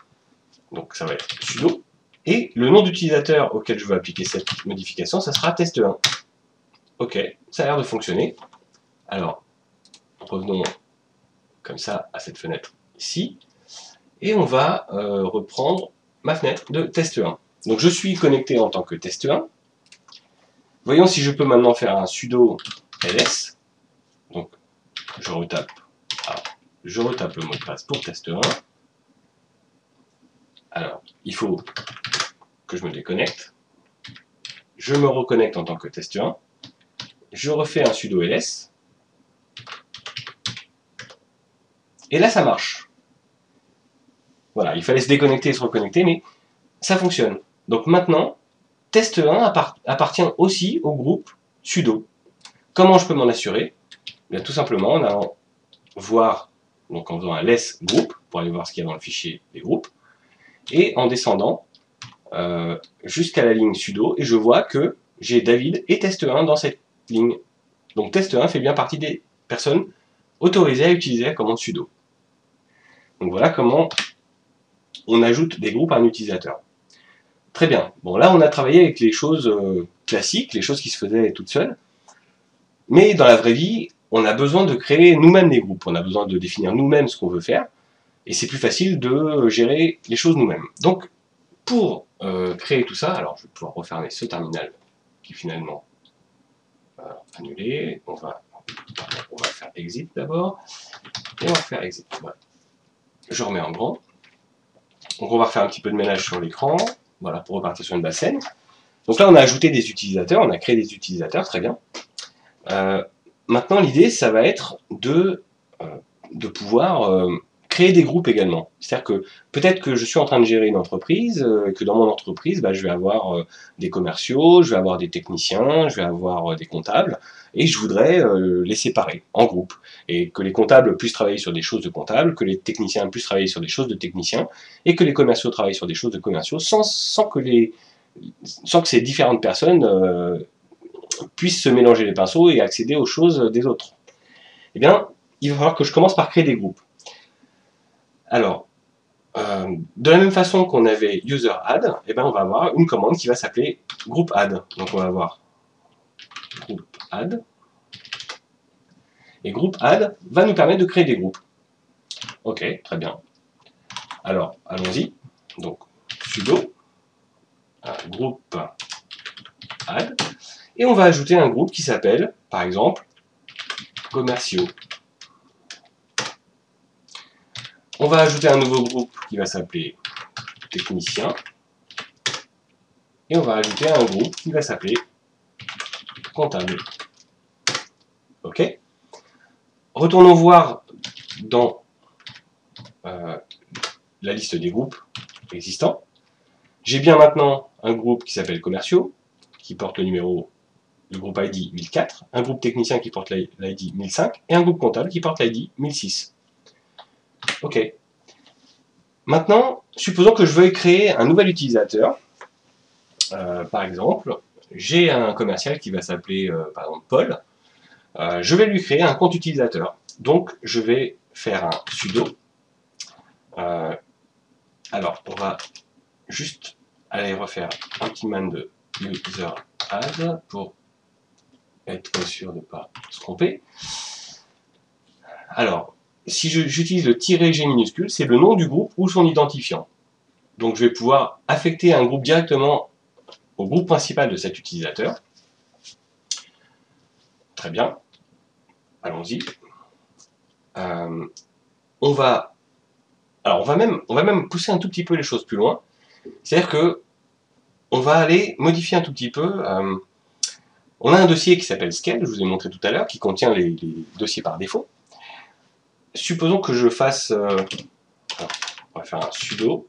donc ça va être sudo, et le nom d'utilisateur auquel je veux appliquer cette modification, ça sera test1. Ok, ça a l'air de fonctionner. Alors, revenons comme ça à cette fenêtre ici, et on va reprendre ma fenêtre de test1. Donc je suis connecté en tant que test1. Voyons si je peux maintenant faire un sudo ls. Donc je retape le mot de passe pour test1. Alors, il faut que je me déconnecte. Je me reconnecte en tant que test1. Je refais un sudo ls. Et là, ça marche. Voilà, il fallait se déconnecter et se reconnecter, mais ça fonctionne. Donc maintenant, test1 appartient aussi au groupe sudo. Comment je peux m'en assurer? Bien, tout simplement en allant voir, donc en faisant un less group, pour aller voir ce qu'il y a dans le fichier des groupes, et en descendant jusqu'à la ligne sudo, et je vois que j'ai David et test1 dans cette ligne. Donc test1 fait bien partie des personnes autorisées à utiliser la commande sudo. Donc voilà comment on ajoute des groupes à un utilisateur. Très bien. Bon, là, on a travaillé avec les choses classiques, les choses qui se faisaient toutes seules. Mais dans la vraie vie, on a besoin de créer nous-mêmes des groupes. On a besoin de définir nous-mêmes ce qu'on veut faire. Et c'est plus facile de gérer les choses nous-mêmes. Donc, pour créer tout ça, alors je vais pouvoir refermer ce terminal qui finalement annulé. On va faire exit d'abord. Et on va faire exit. Voilà. Je remets en grand. Donc on va refaire un petit peu de ménage sur l'écran. Voilà, pour repartir sur une base scène. Donc là, on a ajouté des utilisateurs, on a créé des utilisateurs, très bien. Maintenant, l'idée, ça va être de pouvoir créer des groupes également. C'est-à-dire que peut-être que je suis en train de gérer une entreprise, que dans mon entreprise, bah, je vais avoir des commerciaux, je vais avoir des techniciens, je vais avoir des comptables, et je voudrais les séparer en groupes. Et que les comptables puissent travailler sur des choses de comptables, que les techniciens puissent travailler sur des choses de techniciens, et que les commerciaux travaillent sur des choses de commerciaux, sans que ces différentes personnes puissent se mélanger les pinceaux et accéder aux choses des autres. Eh bien, il va falloir que je commence par créer des groupes. Alors, de la même façon qu'on avait user add, eh bien, on va avoir une commande qui va s'appeler group add. Donc on va avoir group add. Et group add va nous permettre de créer des groupes. Ok, très bien. Alors, allons-y. Donc, sudo group add. Et on va ajouter un groupe qui s'appelle, par exemple, commerciaux. On va ajouter un nouveau groupe qui va s'appeler technicien. Et on va ajouter un groupe qui va s'appeler comptable. Ok. Retournons voir dans la liste des groupes existants. J'ai bien maintenant un groupe qui s'appelle commerciaux, qui porte le numéro, le groupe ID 1004, un groupe technicien qui porte l'ID 1005, et un groupe comptable qui porte l'ID 1006. Ok. Maintenant, supposons que je veuille créer un nouvel utilisateur. Par exemple, j'ai un commercial qui va s'appeler, par exemple, Paul. Je vais lui créer un compte utilisateur. Donc, je vais faire un sudo. Alors, on va juste aller refaire un petit man de user add pour être sûr de ne pas se tromper. Alors, si j'utilise le -G minuscule, c'est le nom du groupe ou son identifiant. Donc, je vais pouvoir affecter un groupe directement au groupe principal de cet utilisateur. Très bien. Allons-y. On va même pousser un tout petit peu les choses plus loin. C'est-à-dire que on va aller modifier un tout petit peu. On a un dossier qui s'appelle scale, je vous ai montré tout à l'heure, qui contient les dossiers par défaut. Supposons que je fasse... on va faire un sudo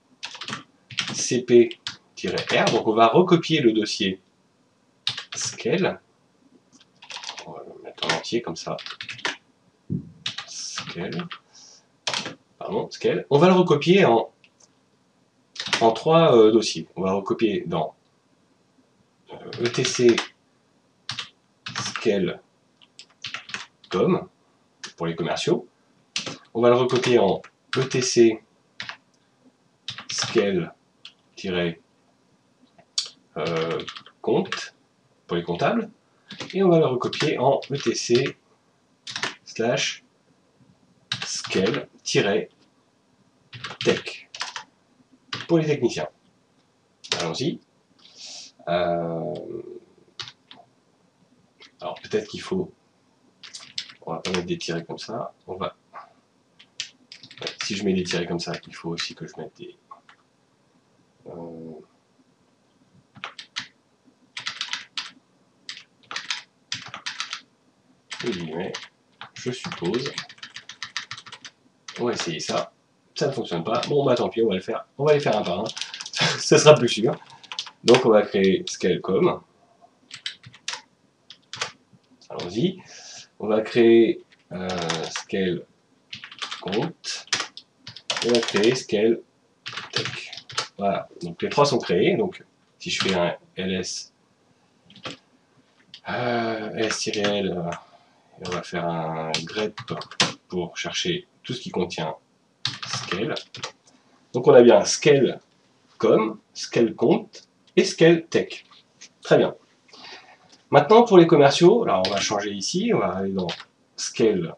cp-r. Donc on va recopier le dossier scale. On va le mettre en entier comme ça. Scale. Pardon, scale. On va le recopier en 3 dossiers. On va recopier dans etc scale com pour les commerciaux. On va le recopier en etc scale-compte pour les comptables. Et on va le recopier en etc scale-tech pour les techniciens. Allons-y. Alors peut-être qu'il faut... On va pas mettre des tirets comme ça. On va... Si je mets des tirets comme ça, il faut aussi que je mette des... je suppose. On va essayer ça. Ça ne fonctionne pas. Bon bah tant pis, on va le faire. On va les faire un par un. Ça sera plus sûr. Donc on va créer scale.com. Allons-y. On va créer scale compte. On va créer scale tech. Voilà. Donc les trois sont créés. Donc si je fais un ls ls-l, on va faire un grep pour chercher tout ce qui contient scale. Donc on a bien scale com, scale compte et scale tech. Très bien. Maintenant pour les commerciaux, alors on va changer ici, on va aller dans scale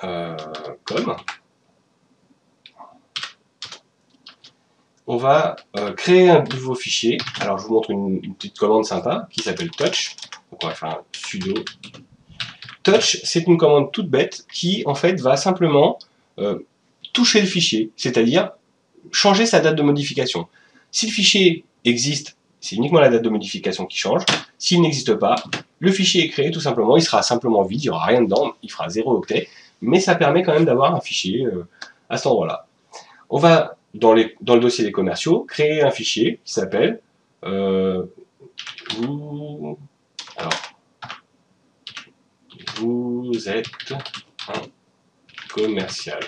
com. On va créer un nouveau fichier. Alors je vous montre une petite commande sympa qui s'appelle touch. Donc on va faire un sudo. Touch, c'est une commande toute bête qui en fait va simplement toucher le fichier, c'est-à-dire changer sa date de modification. Si le fichier existe, c'est uniquement la date de modification qui change. S'il n'existe pas, le fichier est créé tout simplement, il sera simplement vide, il n'y aura rien dedans, il fera 0 octet, mais ça permet quand même d'avoir un fichier à cet endroit-là. On va, dans le dossier des commerciaux, créer un fichier qui s'appelle vous êtes un commercial.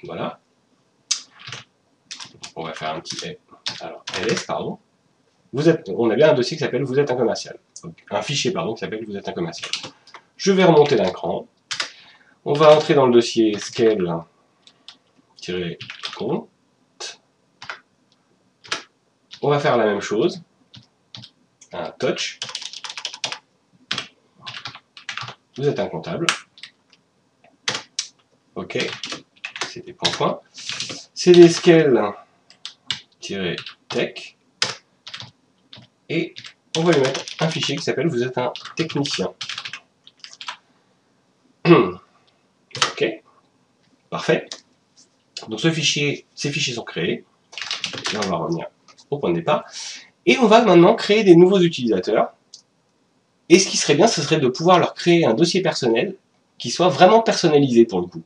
Voilà. On va faire un petit alors, ls, pardon. On a bien un dossier qui s'appelle vous êtes un commercial. Donc, un fichier, pardon, qui s'appelle vous êtes un commercial. Je vais remonter d'un cran. On va entrer dans le dossier scale-compte. On va faire la même chose. Un touch. Vous êtes un comptable. Ok. C'est des points. C'est des scale-tech. Et on va lui mettre un fichier qui s'appelle vous êtes un technicien. Ok. Parfait. Donc ces fichiers sont créés. Là, on va revenir au point de départ. Et on va maintenant créer des nouveaux utilisateurs. Et ce qui serait bien, ce serait de pouvoir leur créer un dossier personnel qui soit vraiment personnalisé pour le coup.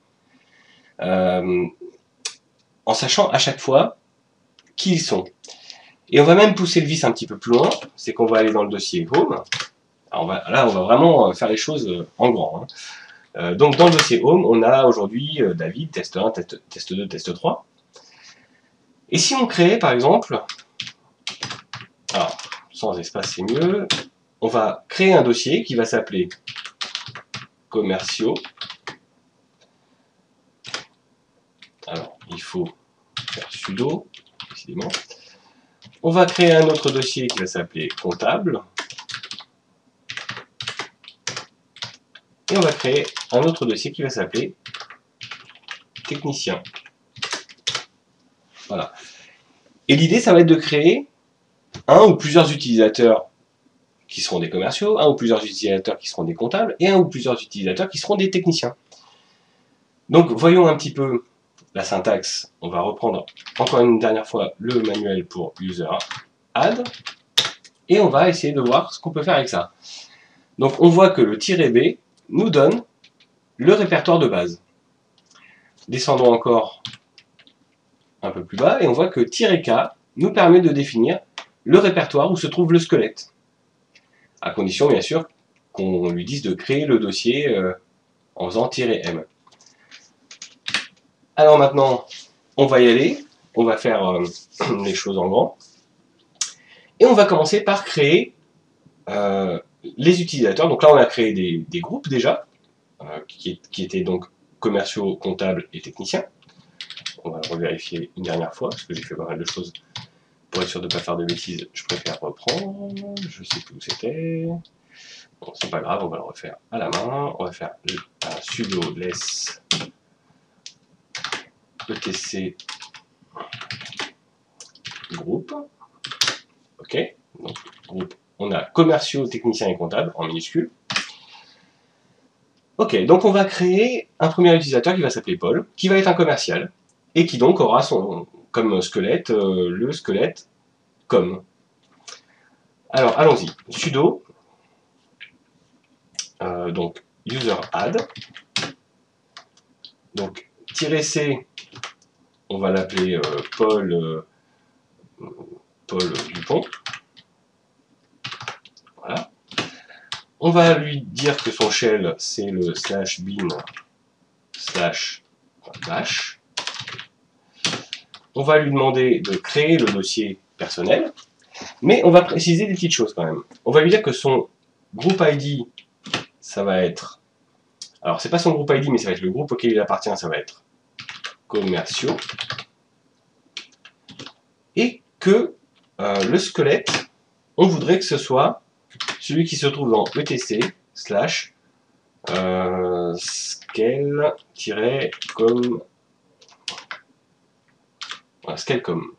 En sachant à chaque fois qui ils sont. Et on va même pousser le vice un petit peu plus loin, c'est qu'on va aller dans le dossier Home. Alors là, on va vraiment faire les choses en grand. Donc dans le dossier Home, on a aujourd'hui David, test 1, test 2, test 3. Et si on crée, par exemple, alors, sans espace c'est mieux, on va créer un dossier qui va s'appeler commerciaux. Alors, il faut faire sudo, décidément. On va créer un autre dossier qui va s'appeler comptable. Et on va créer un autre dossier qui va s'appeler technicien. Voilà. Et l'idée, ça va être de créer un ou plusieurs utilisateurs qui seront des commerciaux, un ou plusieurs utilisateurs qui seront des comptables, et un ou plusieurs utilisateurs qui seront des techniciens. Donc, voyons un petit peu la syntaxe. On va reprendre encore une dernière fois le manuel pour user add, et on va essayer de voir ce qu'on peut faire avec ça. Donc, on voit que le "-b" nous donne le répertoire de base. Descendons encore un peu plus bas, et on voit que "-k" nous permet de définir le répertoire où se trouve le squelette. À condition, bien sûr, qu'on lui dise de créer le dossier en faisant "-m". Alors maintenant, on va y aller, on va faire les choses en grand, et on va commencer par créer les utilisateurs. Donc là, on a créé des groupes déjà, qui étaient donc commerciaux, comptables et techniciens. On va le revérifier une dernière fois, parce que j'ai fait pas mal de choses. Pour être sûr de ne pas faire de bêtises, je préfère reprendre. Je sais plus où c'était. Bon, c'est pas grave, on va le refaire à la main. On va faire un sudo less etc groupe. Ok, donc groupe. On a commerciaux, techniciens et comptables en minuscule. Ok, donc on va créer un premier utilisateur qui va s'appeler Paul, qui va être un commercial, et qui donc aura comme squelette le squelette com. Alors allons-y, sudo, donc user add, donc -c, on va l'appeler Paul Dupont. Voilà. On va lui dire que son shell c'est le /bin/bash. On va lui demander de créer le dossier personnel, mais on va préciser des petites choses quand même. On va lui dire que son groupe ID, ça va être... Alors, c'est pas son groupe ID, mais ça va être le groupe auquel il appartient, ça va être commerciaux. Et que le squelette, on voudrait que ce soit celui qui se trouve dans etc scale-com. Voilà, scale-com.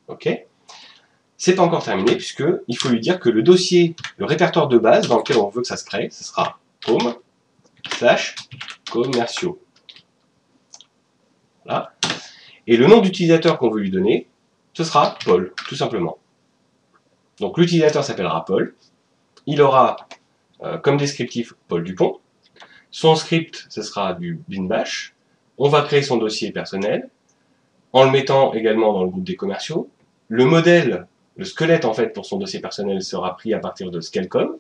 Ok. C'est pas encore terminé, puisque il faut lui dire que le dossier, le répertoire de base dans lequel on veut que ça se crée, ce sera home/commerciaux. Voilà. Et le nom d'utilisateur qu'on veut lui donner, ce sera Paul, tout simplement. Donc l'utilisateur s'appellera Paul. Il aura comme descriptif Paul Dupont. Son script, ce sera du bin bash. On va créer son dossier personnel en le mettant également dans le groupe des commerciaux. Le modèle, le squelette en fait pour son dossier personnel sera pris à partir de Scale.com.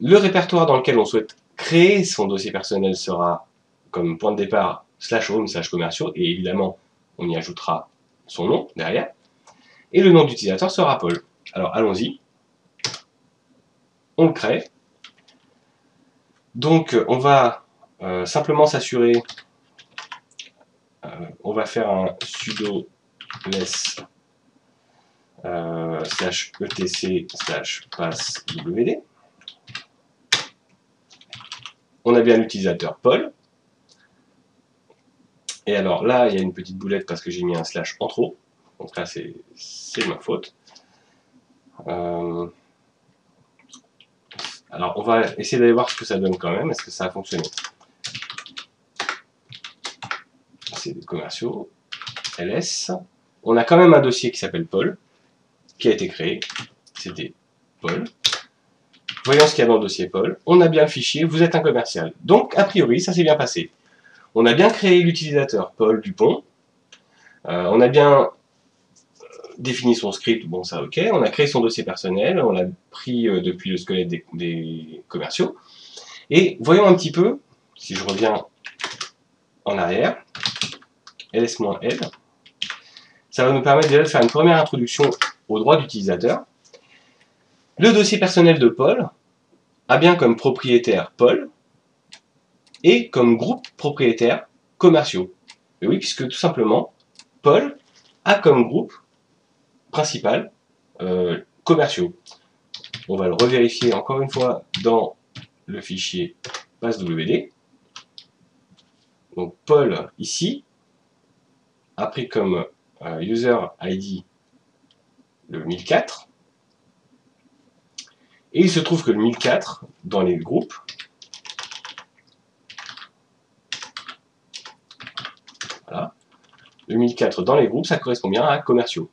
Le répertoire dans lequel on souhaite créer son dossier personnel sera comme point de départ /home/commerciaux et évidemment on y ajoutera son nom derrière. Et le nom d'utilisateur sera Paul. Alors allons-y. On le crée. Donc on va simplement s'assurer, on va faire un sudo less /etc/passwd. On a bien l'utilisateur Paul. Et alors là, il y a une petite boulette parce que j'ai mis un slash en trop. Donc là, c'est ma faute. Alors, on va essayer d'aller voir ce que ça donne quand même. Est-ce que ça a fonctionné? C'est des commerciaux. ls. On a quand même un dossier qui s'appelle Paul, qui a été créé. C'était Paul. Voyons ce qu'il y a dans le dossier Paul. On a bien le fichier, vous êtes un commercial. Donc, a priori, ça s'est bien passé. On a bien créé l'utilisateur Paul Dupont. On a bien défini son script, bon ça ok. On a créé son dossier personnel, on l'a pris depuis le squelette des commerciaux. Et voyons un petit peu, si je reviens en arrière, ls-l, ça va nous permettre déjà de faire une première introduction aux droits d'utilisateur. Le dossier personnel de Paul a bien comme propriétaire Paul et comme groupe propriétaire commerciaux. Et oui, puisque tout simplement, Paul a comme groupe principal commerciaux. On va le revérifier encore une fois dans le fichier passwd. Donc Paul ici a pris comme user ID le 1004. Et il se trouve que le 1004 dans les groupes, voilà, le 1004 dans les groupes, ça correspond bien à commerciaux.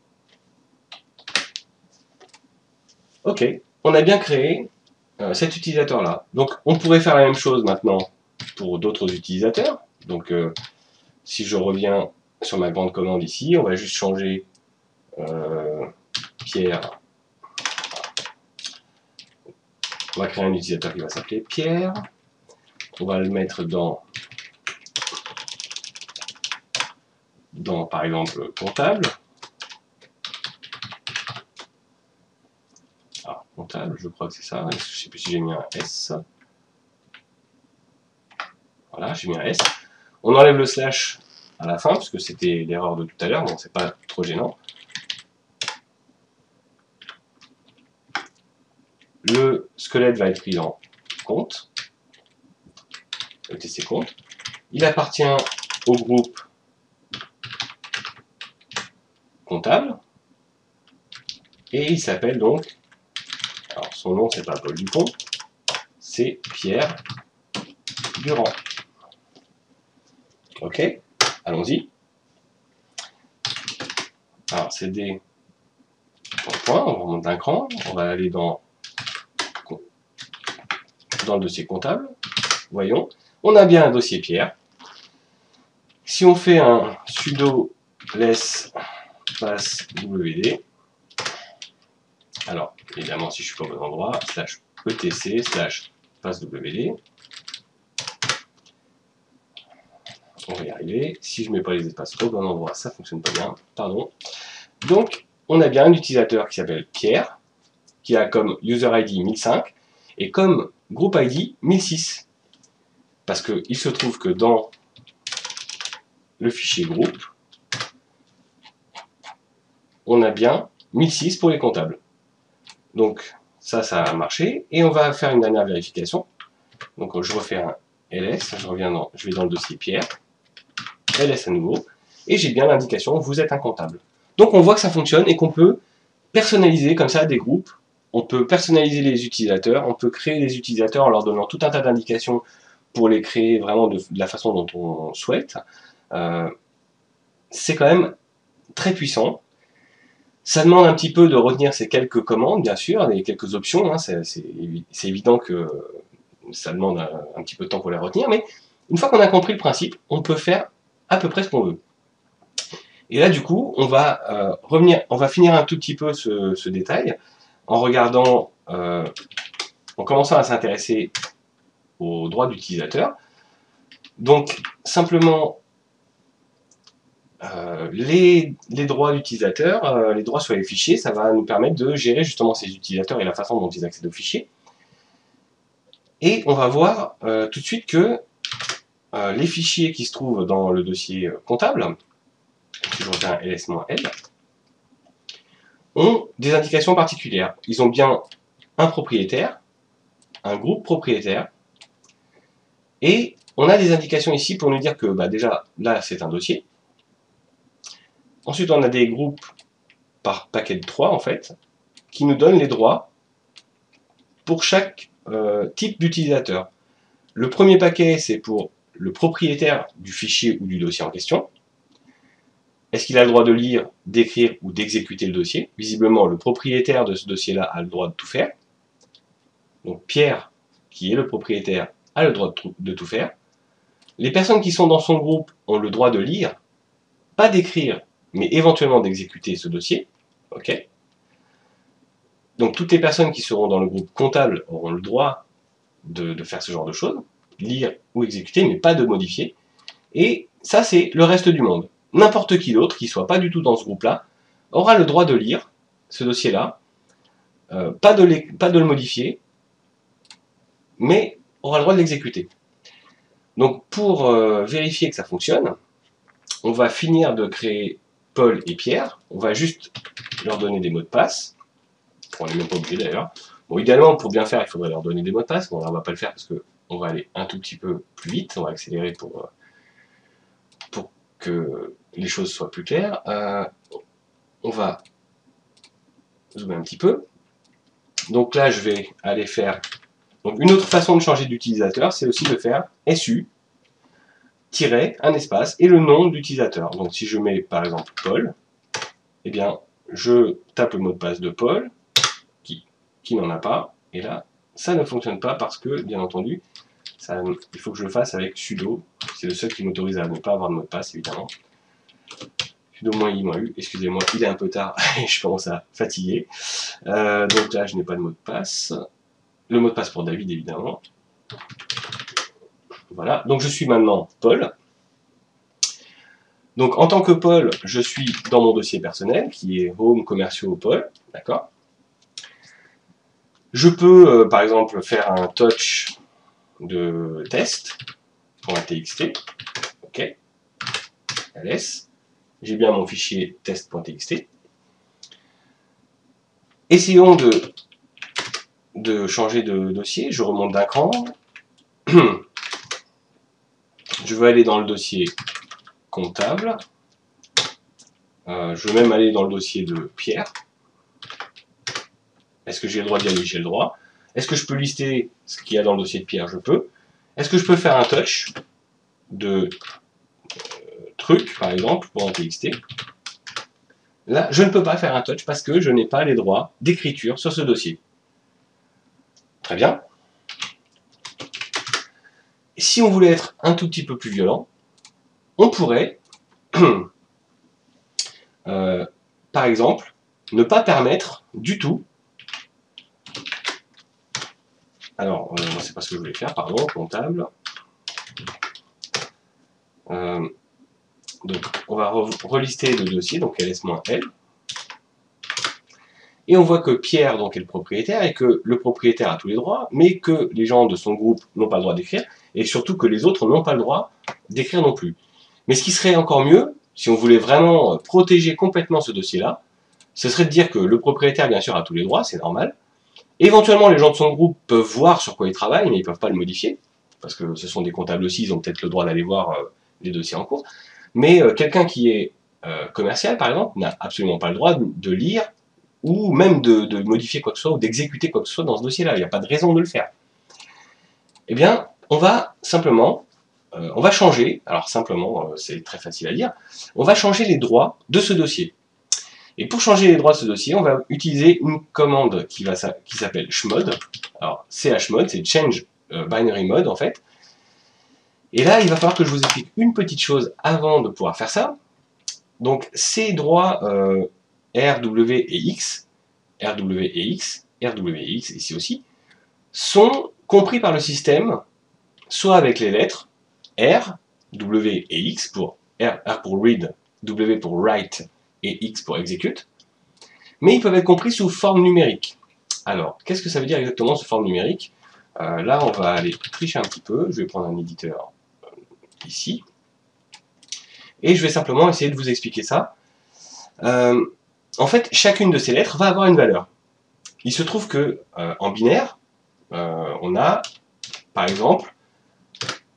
Ok, on a bien créé cet utilisateur-là. Donc on pourrait faire la même chose maintenant pour d'autres utilisateurs. Donc si je reviens sur ma grande commande ici, on va juste changer Pierre. On va créer un utilisateur qui va s'appeler Pierre. On va le mettre dans par exemple comptable. comptable, je crois que c'est ça. Je ne sais plus si j'ai mis un S. Voilà, j'ai mis un S. On enlève le slash à la fin, parce que c'était l'erreur de tout à l'heure, donc c'est pas trop gênant. Le squelette va être pris en compte, ETC compte. Il appartient au groupe comptable, et il s'appelle donc, alors son nom c'est pas Paul Dupont, c'est Pierre Durand. Ok, allons-y. Alors c'est des points, on remonte d'un cran, on va aller dans le dossier comptable. Voyons, on a bien un dossier Pierre. Si on fait un sudo less pass wd, alors évidemment si je suis pas au bon endroit, slash etc slash pass wd, on va y arriver. Si je mets pas les espaces au bon endroit, ça fonctionne pas bien, pardon. Donc on a bien un utilisateur qui s'appelle Pierre, qui a comme user ID 1005 et comme groupe ID 1006. Parce qu'il se trouve que dans le fichier groupe, on a bien 1006 pour les comptables. Donc ça a marché. Et on va faire une dernière vérification. Donc je refais un ls, je vais dans le dossier Pierre, ls à nouveau, et j'ai bien l'indication vous êtes un comptable. Donc on voit que ça fonctionne et qu'on peut personnaliser comme ça des groupes. On peut personnaliser les utilisateurs, on peut créer des utilisateurs en leur donnant tout un tas d'indications pour les créer vraiment de la façon dont on souhaite. C'est quand même très puissant. Ça demande un petit peu de retenir ces quelques commandes, bien sûr, les quelques options. Hein, c'est évident que ça demande un petit peu de temps pour les retenir, mais une fois qu'on a compris le principe, on peut faire à peu près ce qu'on veut. Et là, du coup, on va finir un tout petit peu ce détail en regardant, en commençant à s'intéresser aux droits d'utilisateur. Donc, simplement, les droits d'utilisateur, les droits sur les fichiers, ça va nous permettre de gérer justement ces utilisateurs et la façon dont ils accèdent aux fichiers. Et on va voir tout de suite que les fichiers qui se trouvent dans le dossier comptable, si je refais un ls-l, ont des indications particulières. Ils ont bien un propriétaire, un groupe propriétaire, et on a des indications ici pour nous dire que déjà, là, c'est un dossier. Ensuite, on a des groupes par paquet de 3, en fait, qui nous donnent les droits pour chaque type d'utilisateur. Le premier paquet, c'est pour le propriétaire du fichier ou du dossier en question. Est-ce qu'il a le droit de lire, d'écrire ou d'exécuter le dossier? Visiblement, le propriétaire de ce dossier-là a le droit de tout faire. Donc Pierre, qui est le propriétaire, a le droit de tout faire. Les personnes qui sont dans son groupe ont le droit de lire, pas d'écrire, mais éventuellement d'exécuter ce dossier. Ok. Donc toutes les personnes qui seront dans le groupe comptable auront le droit de faire ce genre de choses, lire ou exécuter, mais pas de modifier. Et ça, c'est le reste du monde. N'importe qui d'autre, qui ne soit pas du tout dans ce groupe-là, aura le droit de lire ce dossier-là, pas de le modifier, mais aura le droit de l'exécuter. Donc pour vérifier que ça fonctionne, on va finir de créer Paul et Pierre, on va juste leur donner des mots de passe, on n'est même pas obligé d'ailleurs. Bon, idéalement, pour bien faire, il faudrait leur donner des mots de passe, bon là on va pas le faire parce qu'on va aller un tout petit peu plus vite, on va accélérer pour que les choses soient plus claires. On va zoomer un petit peu. Donc là, je vais aller faire... Donc une autre façon de changer d'utilisateur, c'est aussi de faire SU, un espace, et le nom d'utilisateur. Donc si je mets par exemple Paul, eh bien je tape le mot de passe de Paul, qui n'en a pas, et là, ça ne fonctionne pas parce que, bien entendu, il faut que je le fasse avec sudo. C'est le seul qui m'autorise à ne pas avoir de mot de passe, évidemment. Sudo -i-u, excusez-moi, il est un peu tard et je commence à fatiguer. Donc là, je n'ai pas de mot de passe. Le mot de passe pour David, évidemment. Voilà, donc je suis maintenant Paul. Donc en tant que Paul, je suis dans mon dossier personnel, qui est Home Commerciaux Paul, d'accord. Je peux, par exemple, faire un touch de test.txt. OK. ls. J'ai bien mon fichier test.txt. Essayons de changer de dossier. Je remonte d'un cran. Je veux aller dans le dossier comptable. Je veux même aller dans le dossier de Pierre. Est-ce que j'ai le droit d'y aller? J'ai le droit. Est-ce que je peux lister ce qu'il y a dans le dossier de Pierre? Je peux. Est-ce que je peux faire un touch de truc, par exemple, pour un txt? Là, je ne peux pas faire un touch parce que je n'ai pas les droits d'écriture sur ce dossier. Très bien. Si on voulait être un tout petit peu plus violent, on pourrait, par exemple, ne pas permettre du tout. Alors, c'est pas ce que je voulais faire, pardon, comptable. Donc, on va relister le dossier, donc ls-l. Et on voit que Pierre donc, est le propriétaire et que le propriétaire a tous les droits, mais que les gens de son groupe n'ont pas le droit d'écrire, et surtout que les autres n'ont pas le droit d'écrire non plus. Mais ce qui serait encore mieux, si on voulait vraiment protéger complètement ce dossier-là, ce serait de dire que le propriétaire, bien sûr, a tous les droits, c'est normal. Éventuellement, les gens de son groupe peuvent voir sur quoi ils travaillent, mais ils ne peuvent pas le modifier, parce que ce sont des comptables aussi, ils ont peut-être le droit d'aller voir les dossiers en cours. Mais quelqu'un qui est commercial, par exemple, n'a absolument pas le droit de lire ou même de modifier quoi que ce soit ou d'exécuter quoi que ce soit dans ce dossier-là. Il n'y a pas de raison de le faire. Eh bien, on va simplement, on va changer, alors simplement, c'est très facile à dire, on va changer les droits de ce dossier. Et pour changer les droits de ce dossier, on va utiliser une commande qui s'appelle chmod. Alors, chmod, c'est change binary mode en fait. Et là, il va falloir que je vous explique une petite chose avant de pouvoir faire ça. Donc, ces droits R, W et X, RW et X, RW et X ici aussi, sont compris par le système soit avec les lettres R, W et X pour R pour read, W pour write et X pour execute, mais ils peuvent être compris sous forme numérique. Alors, qu'est-ce que ça veut dire exactement sous forme numérique? Là, on va aller tricher un petit peu. Je vais prendre un éditeur ici. Et je vais simplement essayer de vous expliquer ça. En fait, chacune de ces lettres va avoir une valeur. Il se trouve que en binaire, on a, par exemple,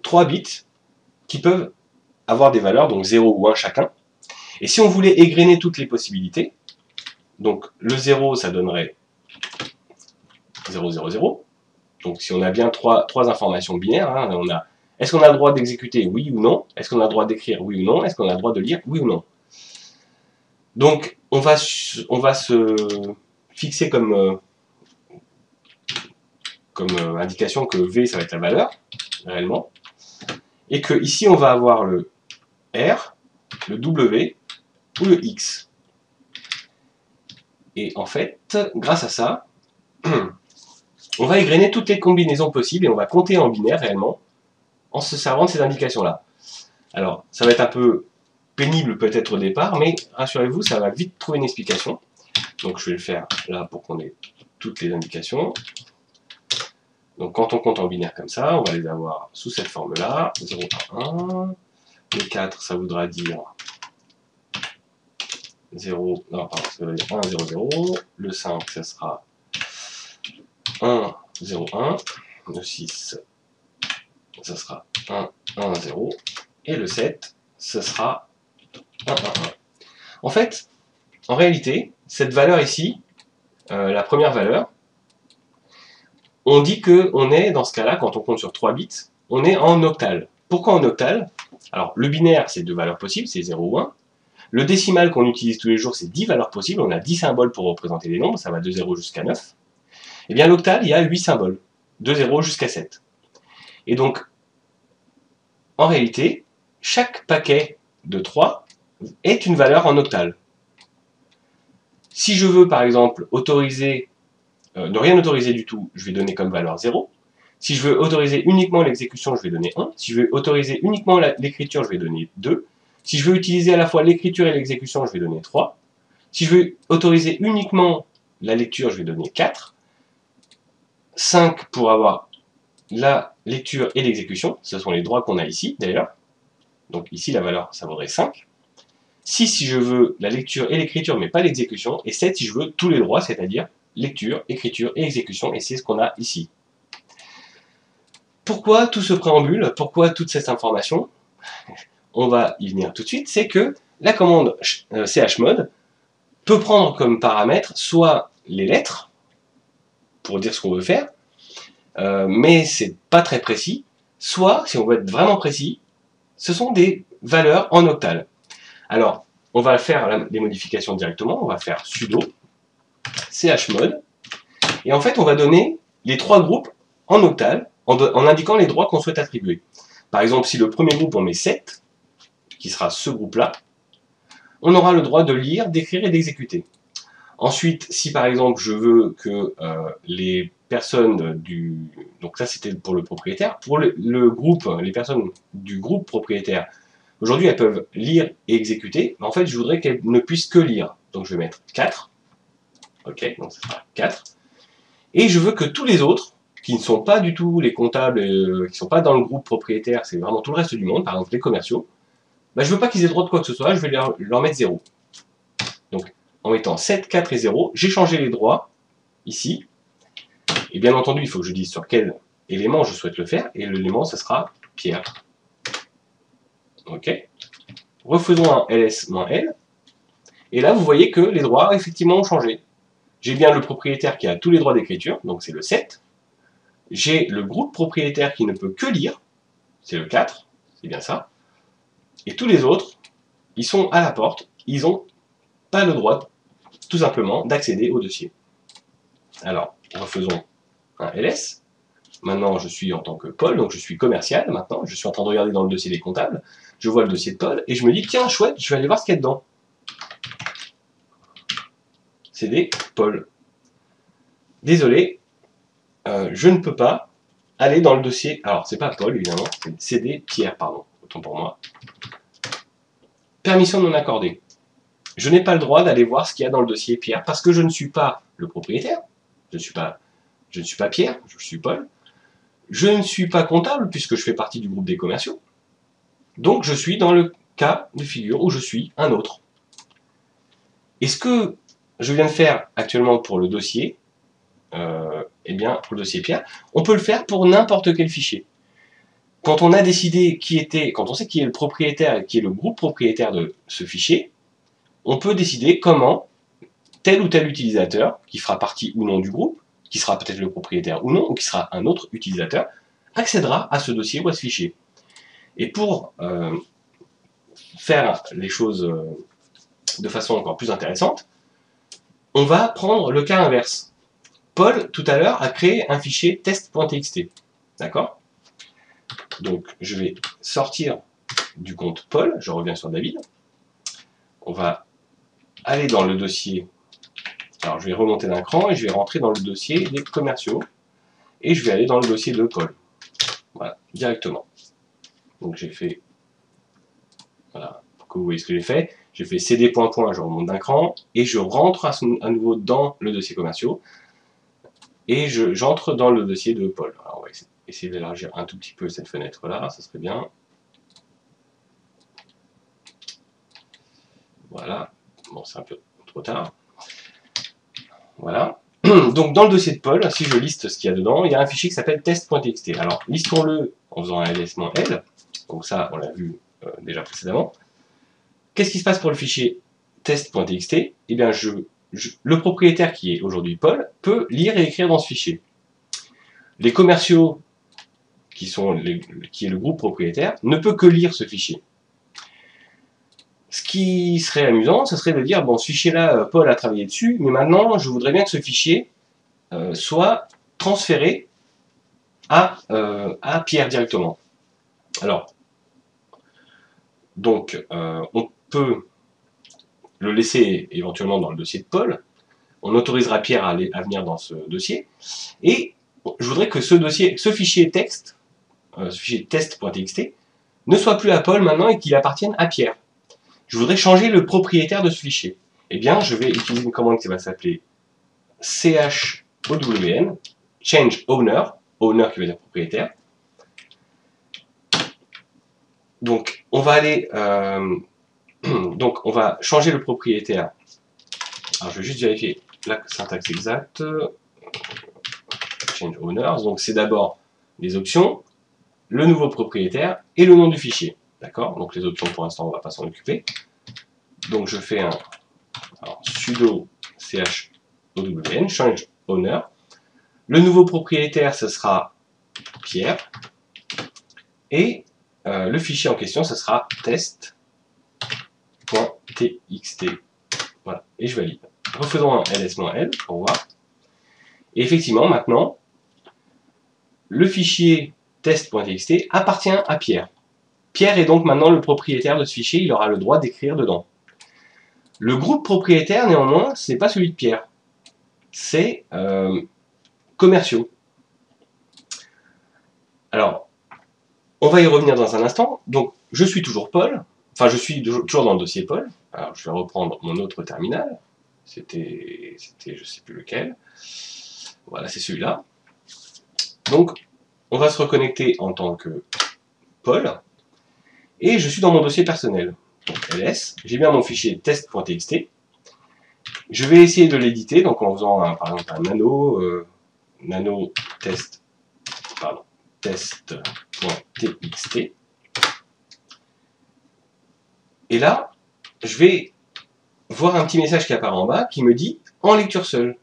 3 bits qui peuvent avoir des valeurs, donc 0 ou 1 chacun. Et si on voulait égrener toutes les possibilités, donc le 0, ça donnerait 0, 0, 0. Donc si on a bien trois informations binaires, hein, on a est-ce qu'on a le droit d'exécuter, oui ou non? Est-ce qu'on a le droit d'écrire, oui ou non? Est-ce qu'on a le droit de lire, oui ou non? Donc on va se fixer comme indication que V, ça va être la valeur, réellement. Et que ici, on va avoir le R, le W ou le X. Et en fait, grâce à ça, on va égrener toutes les combinaisons possibles et on va compter en binaire réellement en se servant de ces indications-là. Alors, ça va être un peu pénible peut-être au départ, mais rassurez-vous, ça va vite trouver une explication. Donc je vais le faire là pour qu'on ait toutes les indications. Donc quand on compte en binaire comme ça, on va les avoir sous cette forme-là. 0, 1, 1. Le 4, ça voudra dire 0, non, pardon, ça veut dire 1, 0, 0. Le 5, ça sera 1, 0, 1. Le 6, ça sera 1, 1, 0. Et le 7, ce sera 1, 1, 1. En fait, en réalité, cette valeur ici, la première valeur, on dit qu'on est, dans ce cas-là, quand on compte sur 3 bits, on est en octal. Pourquoi en octal? Alors, le binaire, c'est 2 valeurs possibles, c'est 0 ou 1. Le décimal qu'on utilise tous les jours, c'est 10 valeurs possibles. On a 10 symboles pour représenter les nombres, ça va de 0 jusqu'à 9. Et bien, l'octal, il y a 8 symboles, de 0 jusqu'à 7. Et donc, en réalité, chaque paquet de 3 est une valeur en octal. Si je veux, par exemple, autoriser, ne rien autoriser du tout, je vais donner comme valeur 0. Si je veux autoriser uniquement l'exécution, je vais donner 1. Si je veux autoriser uniquement l'écriture, je vais donner 2. Si je veux utiliser à la fois l'écriture et l'exécution, je vais donner 3. Si je veux autoriser uniquement la lecture, je vais donner 4. 5 pour avoir la lecture et l'exécution, ce sont les droits qu'on a ici d'ailleurs. Donc ici la valeur ça vaudrait 5. 6 si je veux la lecture et l'écriture mais pas l'exécution, et 7 si je veux tous les droits, c'est-à-dire lecture, écriture et exécution, et c'est ce qu'on a ici. Pourquoi tout ce préambule? Pourquoi toute cette information? On va y venir tout de suite, c'est que la commande chmod peut prendre comme paramètre soit les lettres, pour dire ce qu'on veut faire, mais c'est pas très précis, soit, si on veut être vraiment précis, ce sont des valeurs en octal. Alors, on va faire les modifications directement, on va faire sudo chmod, et en fait on va donner les trois groupes en octal, en indiquant les droits qu'on souhaite attribuer. Par exemple, si le premier groupe on met 7, qui sera ce groupe-là, on aura le droit de lire, d'écrire et d'exécuter. Ensuite, si par exemple je veux que les personnes du... Donc ça c'était pour le propriétaire. Pour le groupe, les personnes du groupe propriétaire, aujourd'hui elles peuvent lire et exécuter, mais en fait je voudrais qu'elles ne puissent que lire. Donc je vais mettre 4. Ok, donc ça sera 4. Et je veux que tous les autres, qui ne sont pas du tout les comptables, qui ne sont pas dans le groupe propriétaire, c'est vraiment tout le reste du monde, par exemple les commerciaux, bah, je veux pas qu'ils aient droit de quoi que ce soit, je vais leur mettre 0. Donc en mettant 7, 4 et 0, j'ai changé les droits ici. Et bien entendu, il faut que je dise sur quel élément je souhaite le faire, et l'élément, ce sera Pierre. Ok. Refaisons un ls-l, et là, vous voyez que les droits, effectivement, ont changé. J'ai bien le propriétaire qui a tous les droits d'écriture, donc c'est le 7. J'ai le groupe propriétaire qui ne peut que lire, c'est le 4, c'est bien ça. Et tous les autres, ils sont à la porte, ils n'ont pas le droit, tout simplement, d'accéder au dossier. Alors, refaisons un ls. Maintenant, je suis en tant que Paul, donc je suis commercial maintenant. Je suis en train de regarder dans le dossier des comptables. Je vois le dossier de Paul et je me dis, tiens, chouette, je vais aller voir ce qu'il y a dedans. CD Paul. Désolé, je ne peux pas aller dans le dossier. Alors, c'est pas Paul, évidemment, c'est CD Pierre, pardon. Autant pour moi. Permission non accordée. Je n'ai pas le droit d'aller voir ce qu'il y a dans le dossier Pierre parce que je ne suis pas le propriétaire. Je ne suis pas Pierre, je suis Paul. Je ne suis pas comptable puisque je fais partie du groupe des commerciaux. Donc je suis dans le cas de figure où je suis un autre. Et ce que je viens de faire actuellement pour le dossier, eh bien pour le dossier Pierre, on peut le faire pour n'importe quel fichier. Quand on a décidé quand on sait qui est le propriétaire et qui est le groupe propriétaire de ce fichier, on peut décider comment tel ou tel utilisateur, qui fera partie ou non du groupe, qui sera peut-être le propriétaire ou non, ou qui sera un autre utilisateur, accédera à ce dossier ou à ce fichier. Et pour faire les choses de façon encore plus intéressante, on va prendre le cas inverse. Paul, tout à l'heure, a créé un fichier test.txt. D'accord? Donc, je vais sortir du compte Paul, je reviens sur David. On va aller dans le dossier. Alors, je vais remonter d'un cran et je vais rentrer dans le dossier des commerciaux. Et je vais aller dans le dossier de Paul. Voilà, directement. Donc, j'ai fait... Voilà, pour que vous voyez ce que j'ai fait. J'ai fait cd.. Je remonte d'un cran. Et je rentre à nouveau dans le dossier commerciaux. Et j'entre dans le dossier de Paul. Alors, on va essayer d'élargir un tout petit peu cette fenêtre-là. Ça serait bien. Voilà. Bon, c'est un peu trop tard. Voilà. Donc, dans le dossier de Paul, si je liste ce qu'il y a dedans, il y a un fichier qui s'appelle test.txt. Alors, listons-le en faisant un ls-l. Donc ça, on l'a vu déjà précédemment. Qu'est-ce qui se passe pour le fichier test.txt? Eh bien, le propriétaire qui est aujourd'hui Paul peut lire et écrire dans ce fichier. Les commerciaux, qui est le groupe propriétaire, ne peut que lire ce fichier. Ce qui serait amusant, ce serait de dire, bon, ce fichier-là, Paul a travaillé dessus, mais maintenant, je voudrais bien que ce fichier soit transféré à Pierre directement. Alors, donc, on peut le laisser éventuellement dans le dossier de Paul. On autorisera Pierre à venir dans ce dossier. Et je voudrais que ce fichier texte, ce fichier test.txt, ne soit plus à Paul maintenant et qu'il appartienne à Pierre. Je voudrais changer le propriétaire de ce fichier. Eh bien, je vais utiliser une commande qui va s'appeler chown. change owner, owner qui veut dire propriétaire. Donc on va aller, donc on va changer le propriétaire. Alors je vais juste vérifier la syntaxe exacte. Change owners, donc c'est d'abord les options, le nouveau propriétaire et le nom du fichier. D'accord? Donc les options pour l'instant on ne va pas s'en occuper. Donc je fais un sudo chown, change owner. Le nouveau propriétaire ce sera Pierre. Et le fichier en question ce sera test.txt. Voilà, et je valide. Refaisons un ls-l pour voir. Et effectivement, maintenant, le fichier test.txt appartient à Pierre. Pierre est donc maintenant le propriétaire de ce fichier, il aura le droit d'écrire dedans. Le groupe propriétaire, néanmoins, ce n'est pas celui de Pierre. C'est commerciaux. Alors, on va y revenir dans un instant. Donc, je suis toujours Paul. Enfin, je suis toujours dans le dossier Paul. Alors, je vais reprendre mon autre terminal. C'était, je ne sais plus lequel. Voilà, c'est celui-là. Donc, on va se reconnecter en tant que Paul. Et je suis dans mon dossier personnel. Donc, ls. J'ai bien mon fichier test.txt. Je vais essayer de l'éditer, donc en faisant par exemple un nano test, test.txt. Et là, je vais voir un petit message qui apparaît en bas qui me dit en lecture seule.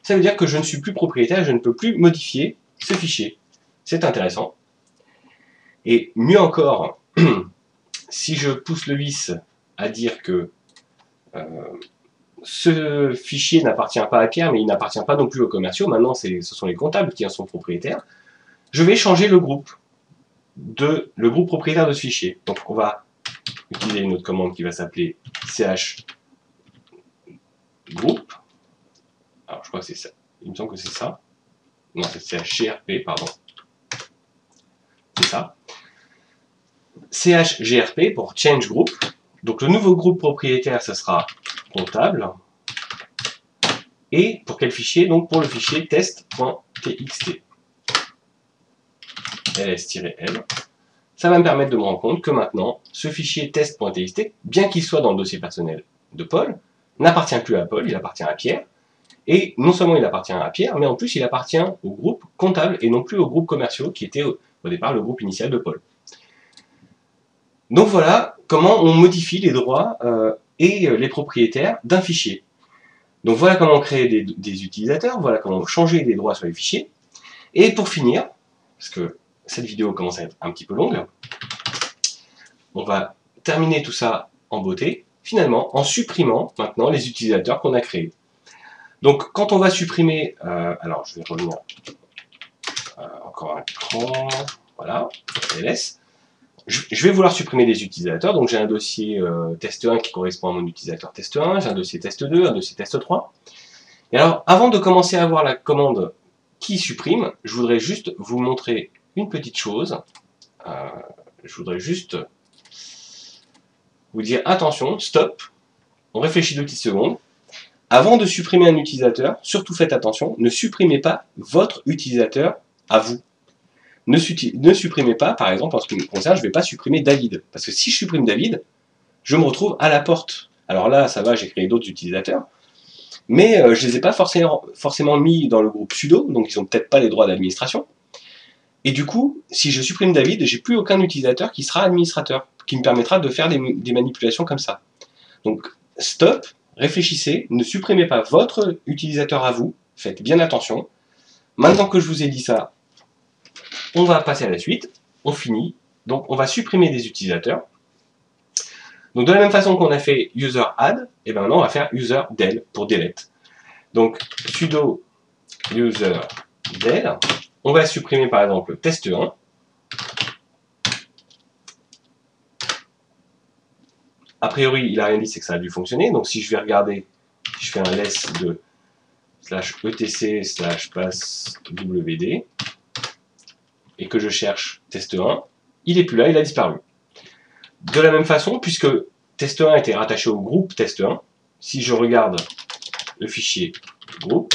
Ça veut dire que je ne suis plus propriétaire, je ne peux plus modifier ce fichier. C'est intéressant. Et mieux encore, si je pousse le vice à dire que ce fichier n'appartient pas à Pierre, mais il n'appartient pas non plus aux commerciaux, maintenant ce sont les comptables qui en sont propriétaires, je vais changer le groupe propriétaire de ce fichier. Donc on va utiliser une autre commande qui va s'appeler ch group. Alors je crois que c'est ça, il me semble que c'est ça. Non, c'est chgrp, pardon. C'est ça. chgrp pour change group. Donc le nouveau groupe propriétaire, ce sera comptable. Et pour quel fichier? Donc pour le fichier test.txt. ls-l. Ça va me permettre de me rendre compte que maintenant, ce fichier test.txt, bien qu'il soit dans le dossier personnel de Paul, n'appartient plus à Paul, il appartient à Pierre. Et non seulement il appartient à Pierre, mais en plus il appartient au groupe comptable et non plus au groupe commerciaux qui était au départ le groupe initial de Paul. Donc voilà comment on modifie les droits et les propriétaires d'un fichier. Donc voilà comment créer des utilisateurs, voilà comment changer des droits sur les fichiers. Et pour finir, parce que cette vidéo commence à être un petit peu longue, on va terminer tout ça en beauté, finalement en supprimant maintenant les utilisateurs qu'on a créés. Donc quand on va supprimer, alors je vais revenir encore un écran, voilà, ls. Je vais vouloir supprimer des utilisateurs, donc j'ai un dossier test1 qui correspond à mon utilisateur test1, j'ai un dossier test2, un dossier test3. Et alors, avant de commencer à voir la commande qui supprime, je voudrais juste vous montrer une petite chose. Je voudrais juste vous dire, attention, stop, on réfléchit 2 petites secondes. Avant de supprimer un utilisateur, surtout faites attention, ne supprimez pas votre utilisateur à vous. Ne supprimez pas, par exemple, en ce qui me concerne, je ne vais pas supprimer David. Parce que si je supprime David, je me retrouve à la porte. Alors là, ça va, j'ai créé d'autres utilisateurs. Mais je ne les ai pas forcément mis dans le groupe sudo, donc ils n'ont peut-être pas les droits d'administration. Et du coup, si je supprime David, j'ai plus aucun utilisateur qui sera administrateur, qui me permettra de faire des manipulations comme ça. Donc, stop, réfléchissez, ne supprimez pas votre utilisateur à vous, faites bien attention. Maintenant que je vous ai dit ça, on va passer à la suite, on finit, donc on va supprimer des utilisateurs. Donc de la même façon qu'on a fait user add, et bien maintenant on va faire user del pour delete. Donc sudo user del, on va supprimer par exemple test1. A priori il n'a rien dit, c'est que ça a dû fonctionner, donc si je vais regarder, si je fais un less de /etc/passwd, et que je cherche test1, il n'est plus là, il a disparu. De la même façon, puisque test1 était rattaché au groupe test1, si je regarde le fichier groupe,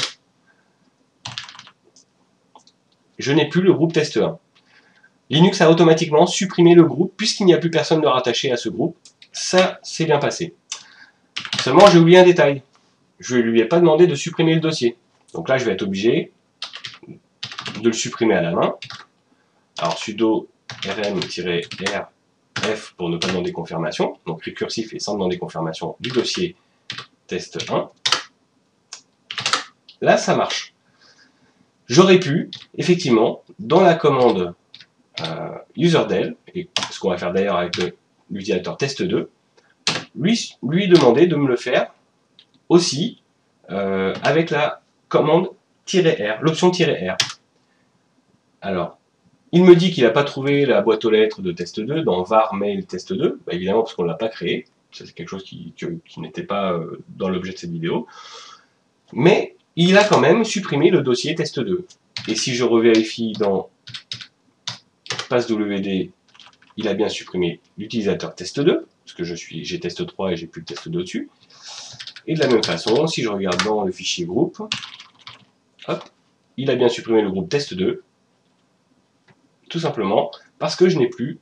je n'ai plus le groupe test 1. Linux a automatiquement supprimé le groupe puisqu'il n'y a plus personne de rattaché à ce groupe. Ça, c'est bien passé. Seulement, j'ai oublié un détail. Je ne lui ai pas demandé de supprimer le dossier. Donc là, je vais être obligé de le supprimer à la main. Alors, sudo rm-rf pour ne pas demander confirmation. Donc, récursif et sans demander confirmation du dossier test 1. Là, ça marche. J'aurais pu, effectivement, dans la commande userdel, et ce qu'on va faire d'ailleurs avec l'utilisateur test2, lui demander de me le faire aussi avec la commande -r, l'option -r. Alors, il me dit qu'il n'a pas trouvé la boîte aux lettres de test2 dans var mail test2, bah évidemment parce qu'on ne l'a pas créé, c'est quelque chose qui n'était pas dans l'objet de cette vidéo, mais il a quand même supprimé le dossier test2. Et si je revérifie dans passwd, il a bien supprimé l'utilisateur test2, parce que j'ai test3 et j'ai plus le test2 dessus. Et de la même façon, si je regarde dans le fichier groupe, hop, il a bien supprimé le groupe test2, tout simplement parce que je n'ai plus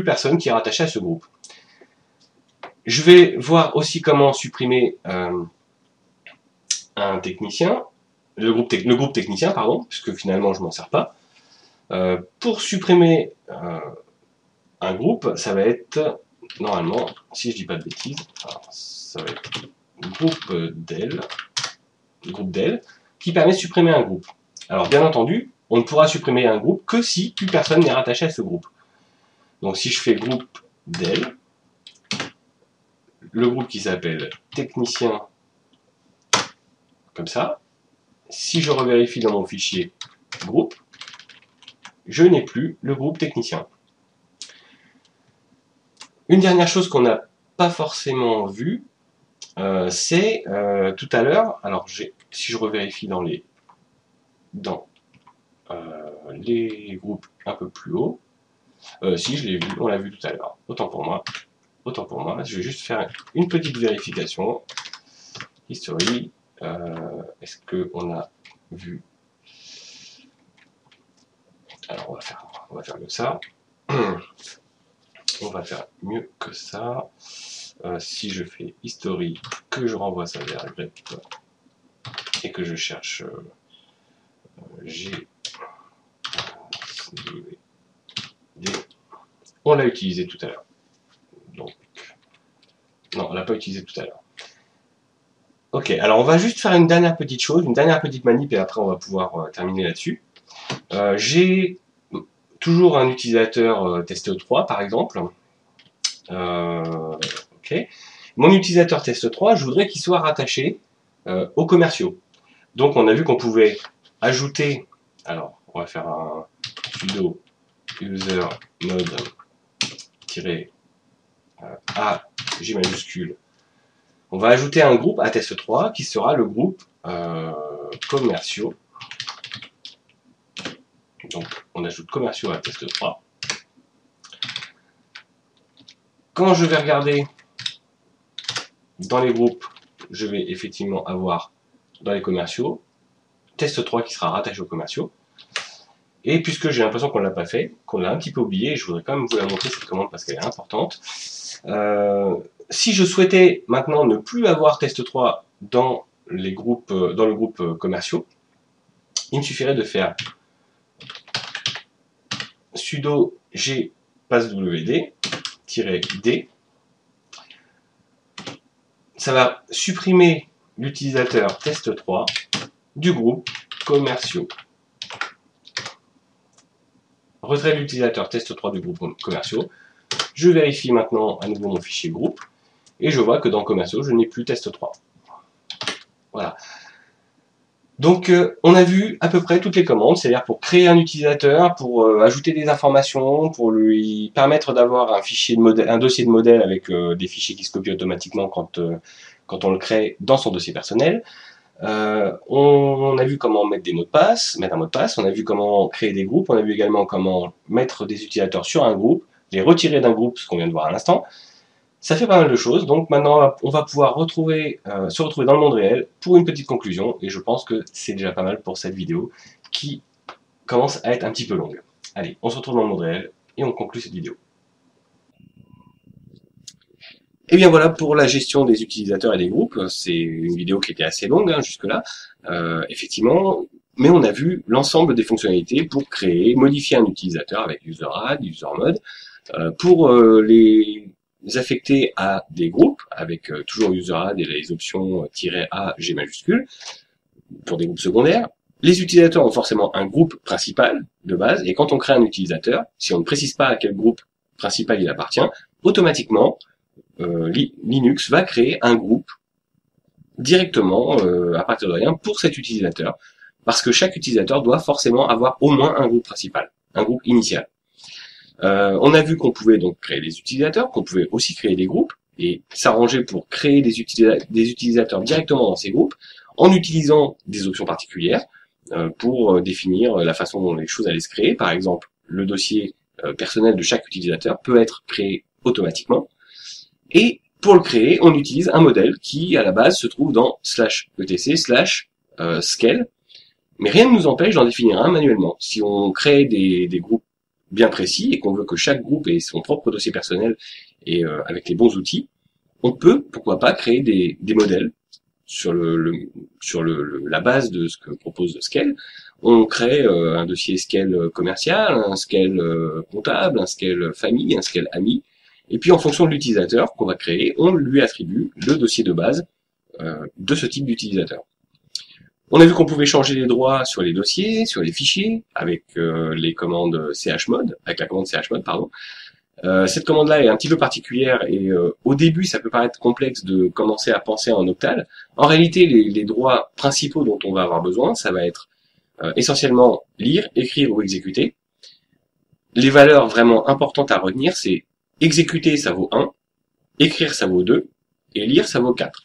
personne qui est rattaché à ce groupe. Je vais voir aussi comment supprimer un technicien, le groupe technicien, pardon, puisque finalement je m'en sers pas. Pour supprimer un groupe, ça va être, normalement, si je dis pas de bêtises, alors, ça va être groupe del, qui permet de supprimer un groupe. Alors bien entendu, on ne pourra supprimer un groupe que si plus personne n'est rattaché à ce groupe. Donc si je fais groupe del, le groupe qui s'appelle technicien, comme ça, si je revérifie dans mon fichier groupe, je n'ai plus le groupe technicien. Une dernière chose qu'on n'a pas forcément vue, c'est tout à l'heure, alors si je revérifie dans les groupes un peu plus haut, si je l'ai vu, on l'a vu tout à l'heure, autant pour moi, je vais juste faire une petite vérification, history, est-ce qu'on a vu, alors on va faire mieux que ça, on va faire mieux que ça, si je fais history, que je renvoie ça vers grep, et que je cherche G, on l'a utilisé tout à l'heure. Donc, non, on l'a pas utilisé tout à l'heure. Ok, alors on va juste faire une dernière petite chose, une dernière petite manip, et après on va pouvoir terminer là-dessus. J'ai toujours un utilisateur test3 par exemple. Ok. Mon utilisateur test3, je voudrais qu'il soit rattaché aux commerciaux. Donc on a vu qu'on pouvait ajouter, alors on va faire un sudo user node -a j majuscule. On va ajouter un groupe à test3 qui sera le groupe commerciaux. Donc on ajoute commerciaux à test3. Quand je vais regarder dans les groupes, je vais effectivement avoir dans les commerciaux test3 qui sera rattaché aux commerciaux. Et puisque j'ai l'impression qu'on ne l'a pas fait, qu'on l'a un petit peu oublié, je voudrais quand même vous la montrer cette commande parce qu'elle est importante. Si je souhaitais maintenant ne plus avoir test3 dans le groupe commerciaux, il me suffirait de faire sudo g passwd -d. Ça va supprimer l'utilisateur test3 du groupe commerciaux. Retrait l'utilisateur test3 du groupe commerciaux. Je vérifie maintenant à nouveau mon fichier groupe et je vois que dans commerciaux, je n'ai plus test3. Voilà. Donc, on a vu à peu près toutes les commandes, c'est-à-dire pour créer un utilisateur, pour ajouter des informations, pour lui permettre d'avoir un dossier de modèle avec des fichiers qui se copient automatiquement quand on le crée dans son dossier personnel. On a vu comment mettre un mot de passe, on a vu comment créer des groupes, on a vu également comment mettre des utilisateurs sur un groupe, les retirer d'un groupe, ce qu'on vient de voir à l'instant. Ça fait pas mal de choses, donc maintenant on va pouvoir se retrouver dans le monde réel pour une petite conclusion, et je pense que c'est déjà pas mal pour cette vidéo qui commence à être un petit peu longue. Allez, on se retrouve dans le monde réel et on conclut cette vidéo. Et bien voilà pour la gestion des utilisateurs et des groupes. C'est une vidéo qui était assez longue jusque-là, effectivement, mais on a vu l'ensemble des fonctionnalités pour créer, modifier un utilisateur avec UserAdd, UserMod, pour les affecter à des groupes avec toujours UserAdd et les options -A, G majuscule pour des groupes secondaires. Les utilisateurs ont forcément un groupe principal de base, et quand on crée un utilisateur, si on ne précise pas à quel groupe principal il appartient, automatiquement Linux va créer un groupe directement à partir de rien pour cet utilisateur, parce que chaque utilisateur doit forcément avoir au moins un groupe principal, un groupe initial. On a vu qu'on pouvait donc créer des utilisateurs, qu'on pouvait aussi créer des groupes, et s'arranger pour créer des utilisateurs directement dans ces groupes, en utilisant des options particulières pour définir la façon dont les choses allaient se créer. Par exemple, le dossier personnel de chaque utilisateur peut être créé automatiquement, et pour le créer, on utilise un modèle qui, à la base, se trouve dans /etc/scale, mais rien ne nous empêche d'en définir un manuellement. Si on crée des groupes bien précis et qu'on veut que chaque groupe ait son propre dossier personnel et avec les bons outils, on peut, pourquoi pas, créer des modèles sur la base de ce que propose Scale. On crée un dossier Scale commercial, un Scale comptable, un Scale famille, un Scale ami, et puis en fonction de l'utilisateur qu'on va créer, on lui attribue le dossier de base de ce type d'utilisateur. On a vu qu'on pouvait changer les droits sur les dossiers, sur les fichiers, avec les commandes chmod, avec la commande chmod, pardon. Cette commande-là est un petit peu particulière et au début, ça peut paraître complexe de commencer à penser en octal. En réalité, les droits principaux dont on va avoir besoin, ça va être essentiellement lire, écrire ou exécuter. Les valeurs vraiment importantes à retenir, c'est exécuter, ça vaut 1, écrire, ça vaut 2, et lire, ça vaut 4.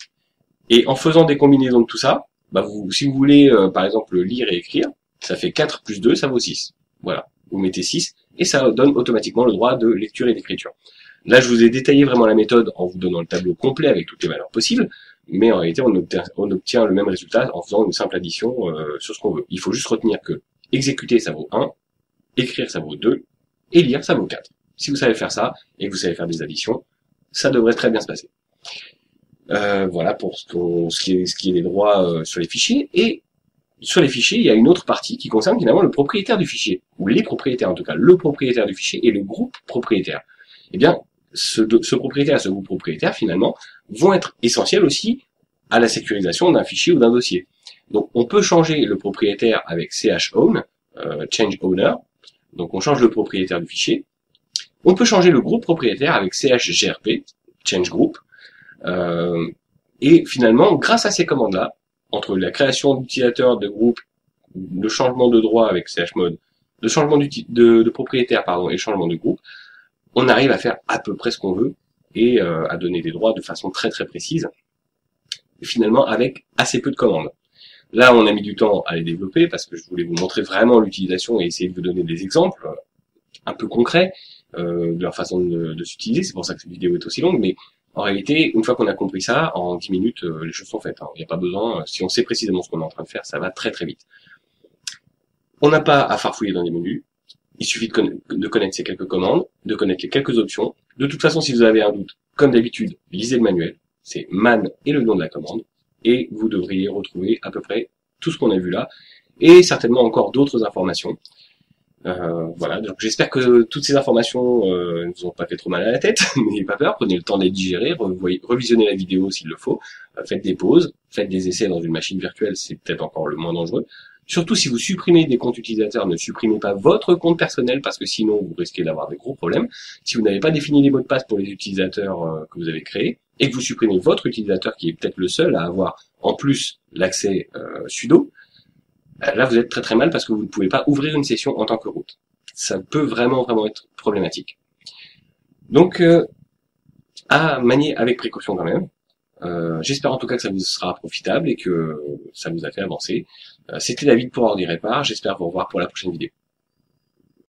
Et en faisant des combinaisons de tout ça, si vous voulez, par exemple, lire et écrire, ça fait 4 plus 2, ça vaut 6. Voilà, vous mettez 6, et ça donne automatiquement le droit de lecture et d'écriture. Là, je vous ai détaillé vraiment la méthode en vous donnant le tableau complet avec toutes les valeurs possibles, mais en réalité, on obtient le même résultat en faisant une simple addition sur ce qu'on veut. Il faut juste retenir que exécuter, ça vaut 1, écrire, ça vaut 2, et lire, ça vaut 4. Si vous savez faire ça, et que vous savez faire des additions, ça devrait très bien se passer. Voilà pour ce qui est des droits sur les fichiers. Et sur les fichiers, il y a une autre partie qui concerne finalement le propriétaire du fichier, ou les propriétaires en tout cas, le propriétaire du fichier et le groupe propriétaire. Eh bien, ce propriétaire et ce groupe propriétaire, finalement, vont être essentiels aussi à la sécurisation d'un fichier ou d'un dossier. Donc, on peut changer le propriétaire avec chown, change owner, donc on change le propriétaire du fichier. On peut changer le groupe propriétaire avec chgrp, change group, et finalement, grâce à ces commandes-là, entre la création d'utilisateurs, de groupes, le changement de droit avec chmod, le changement de propriétaire, pardon, et le changement de groupe, on arrive à faire à peu près ce qu'on veut et à donner des droits de façon très très précise, finalement avec assez peu de commandes. Là, on a mis du temps à les développer parce que je voulais vous montrer vraiment l'utilisation et essayer de vous donner des exemples un peu concrets de leur façon de s'utiliser. C'est pour ça que cette vidéo est aussi longue, mais en réalité, une fois qu'on a compris ça, en 10 minutes, les choses sont faites. Il n'y a pas besoin, si on sait précisément ce qu'on est en train de faire, ça va très très vite. On n'a pas à farfouiller dans les menus, il suffit de connaître ces quelques commandes, de connaître les quelques options. De toute façon, si vous avez un doute, comme d'habitude, lisez le manuel, c'est man et le nom de la commande, et vous devriez retrouver à peu près tout ce qu'on a vu là, et certainement encore d'autres informations. Voilà, donc j'espère que toutes ces informations ne vous ont pas fait trop mal à la tête, n'ayez pas peur, prenez le temps de les digérer, revisionnez la vidéo s'il le faut, faites des pauses, faites des essais dans une machine virtuelle, c'est peut-être encore le moins dangereux. Surtout si vous supprimez des comptes utilisateurs, ne supprimez pas votre compte personnel parce que sinon vous risquez d'avoir des gros problèmes. Si vous n'avez pas défini les mots de passe pour les utilisateurs que vous avez créés et que vous supprimez votre utilisateur qui est peut-être le seul à avoir en plus l'accès sudo, là vous êtes très très mal parce que vous ne pouvez pas ouvrir une session en tant que root. Ça peut vraiment être problématique. Donc à manier avec précaution quand même. J'espère en tout cas que ça vous sera profitable et que ça vous a fait avancer. C'était David pour Ordi Répar, j'espère vous revoir pour la prochaine vidéo.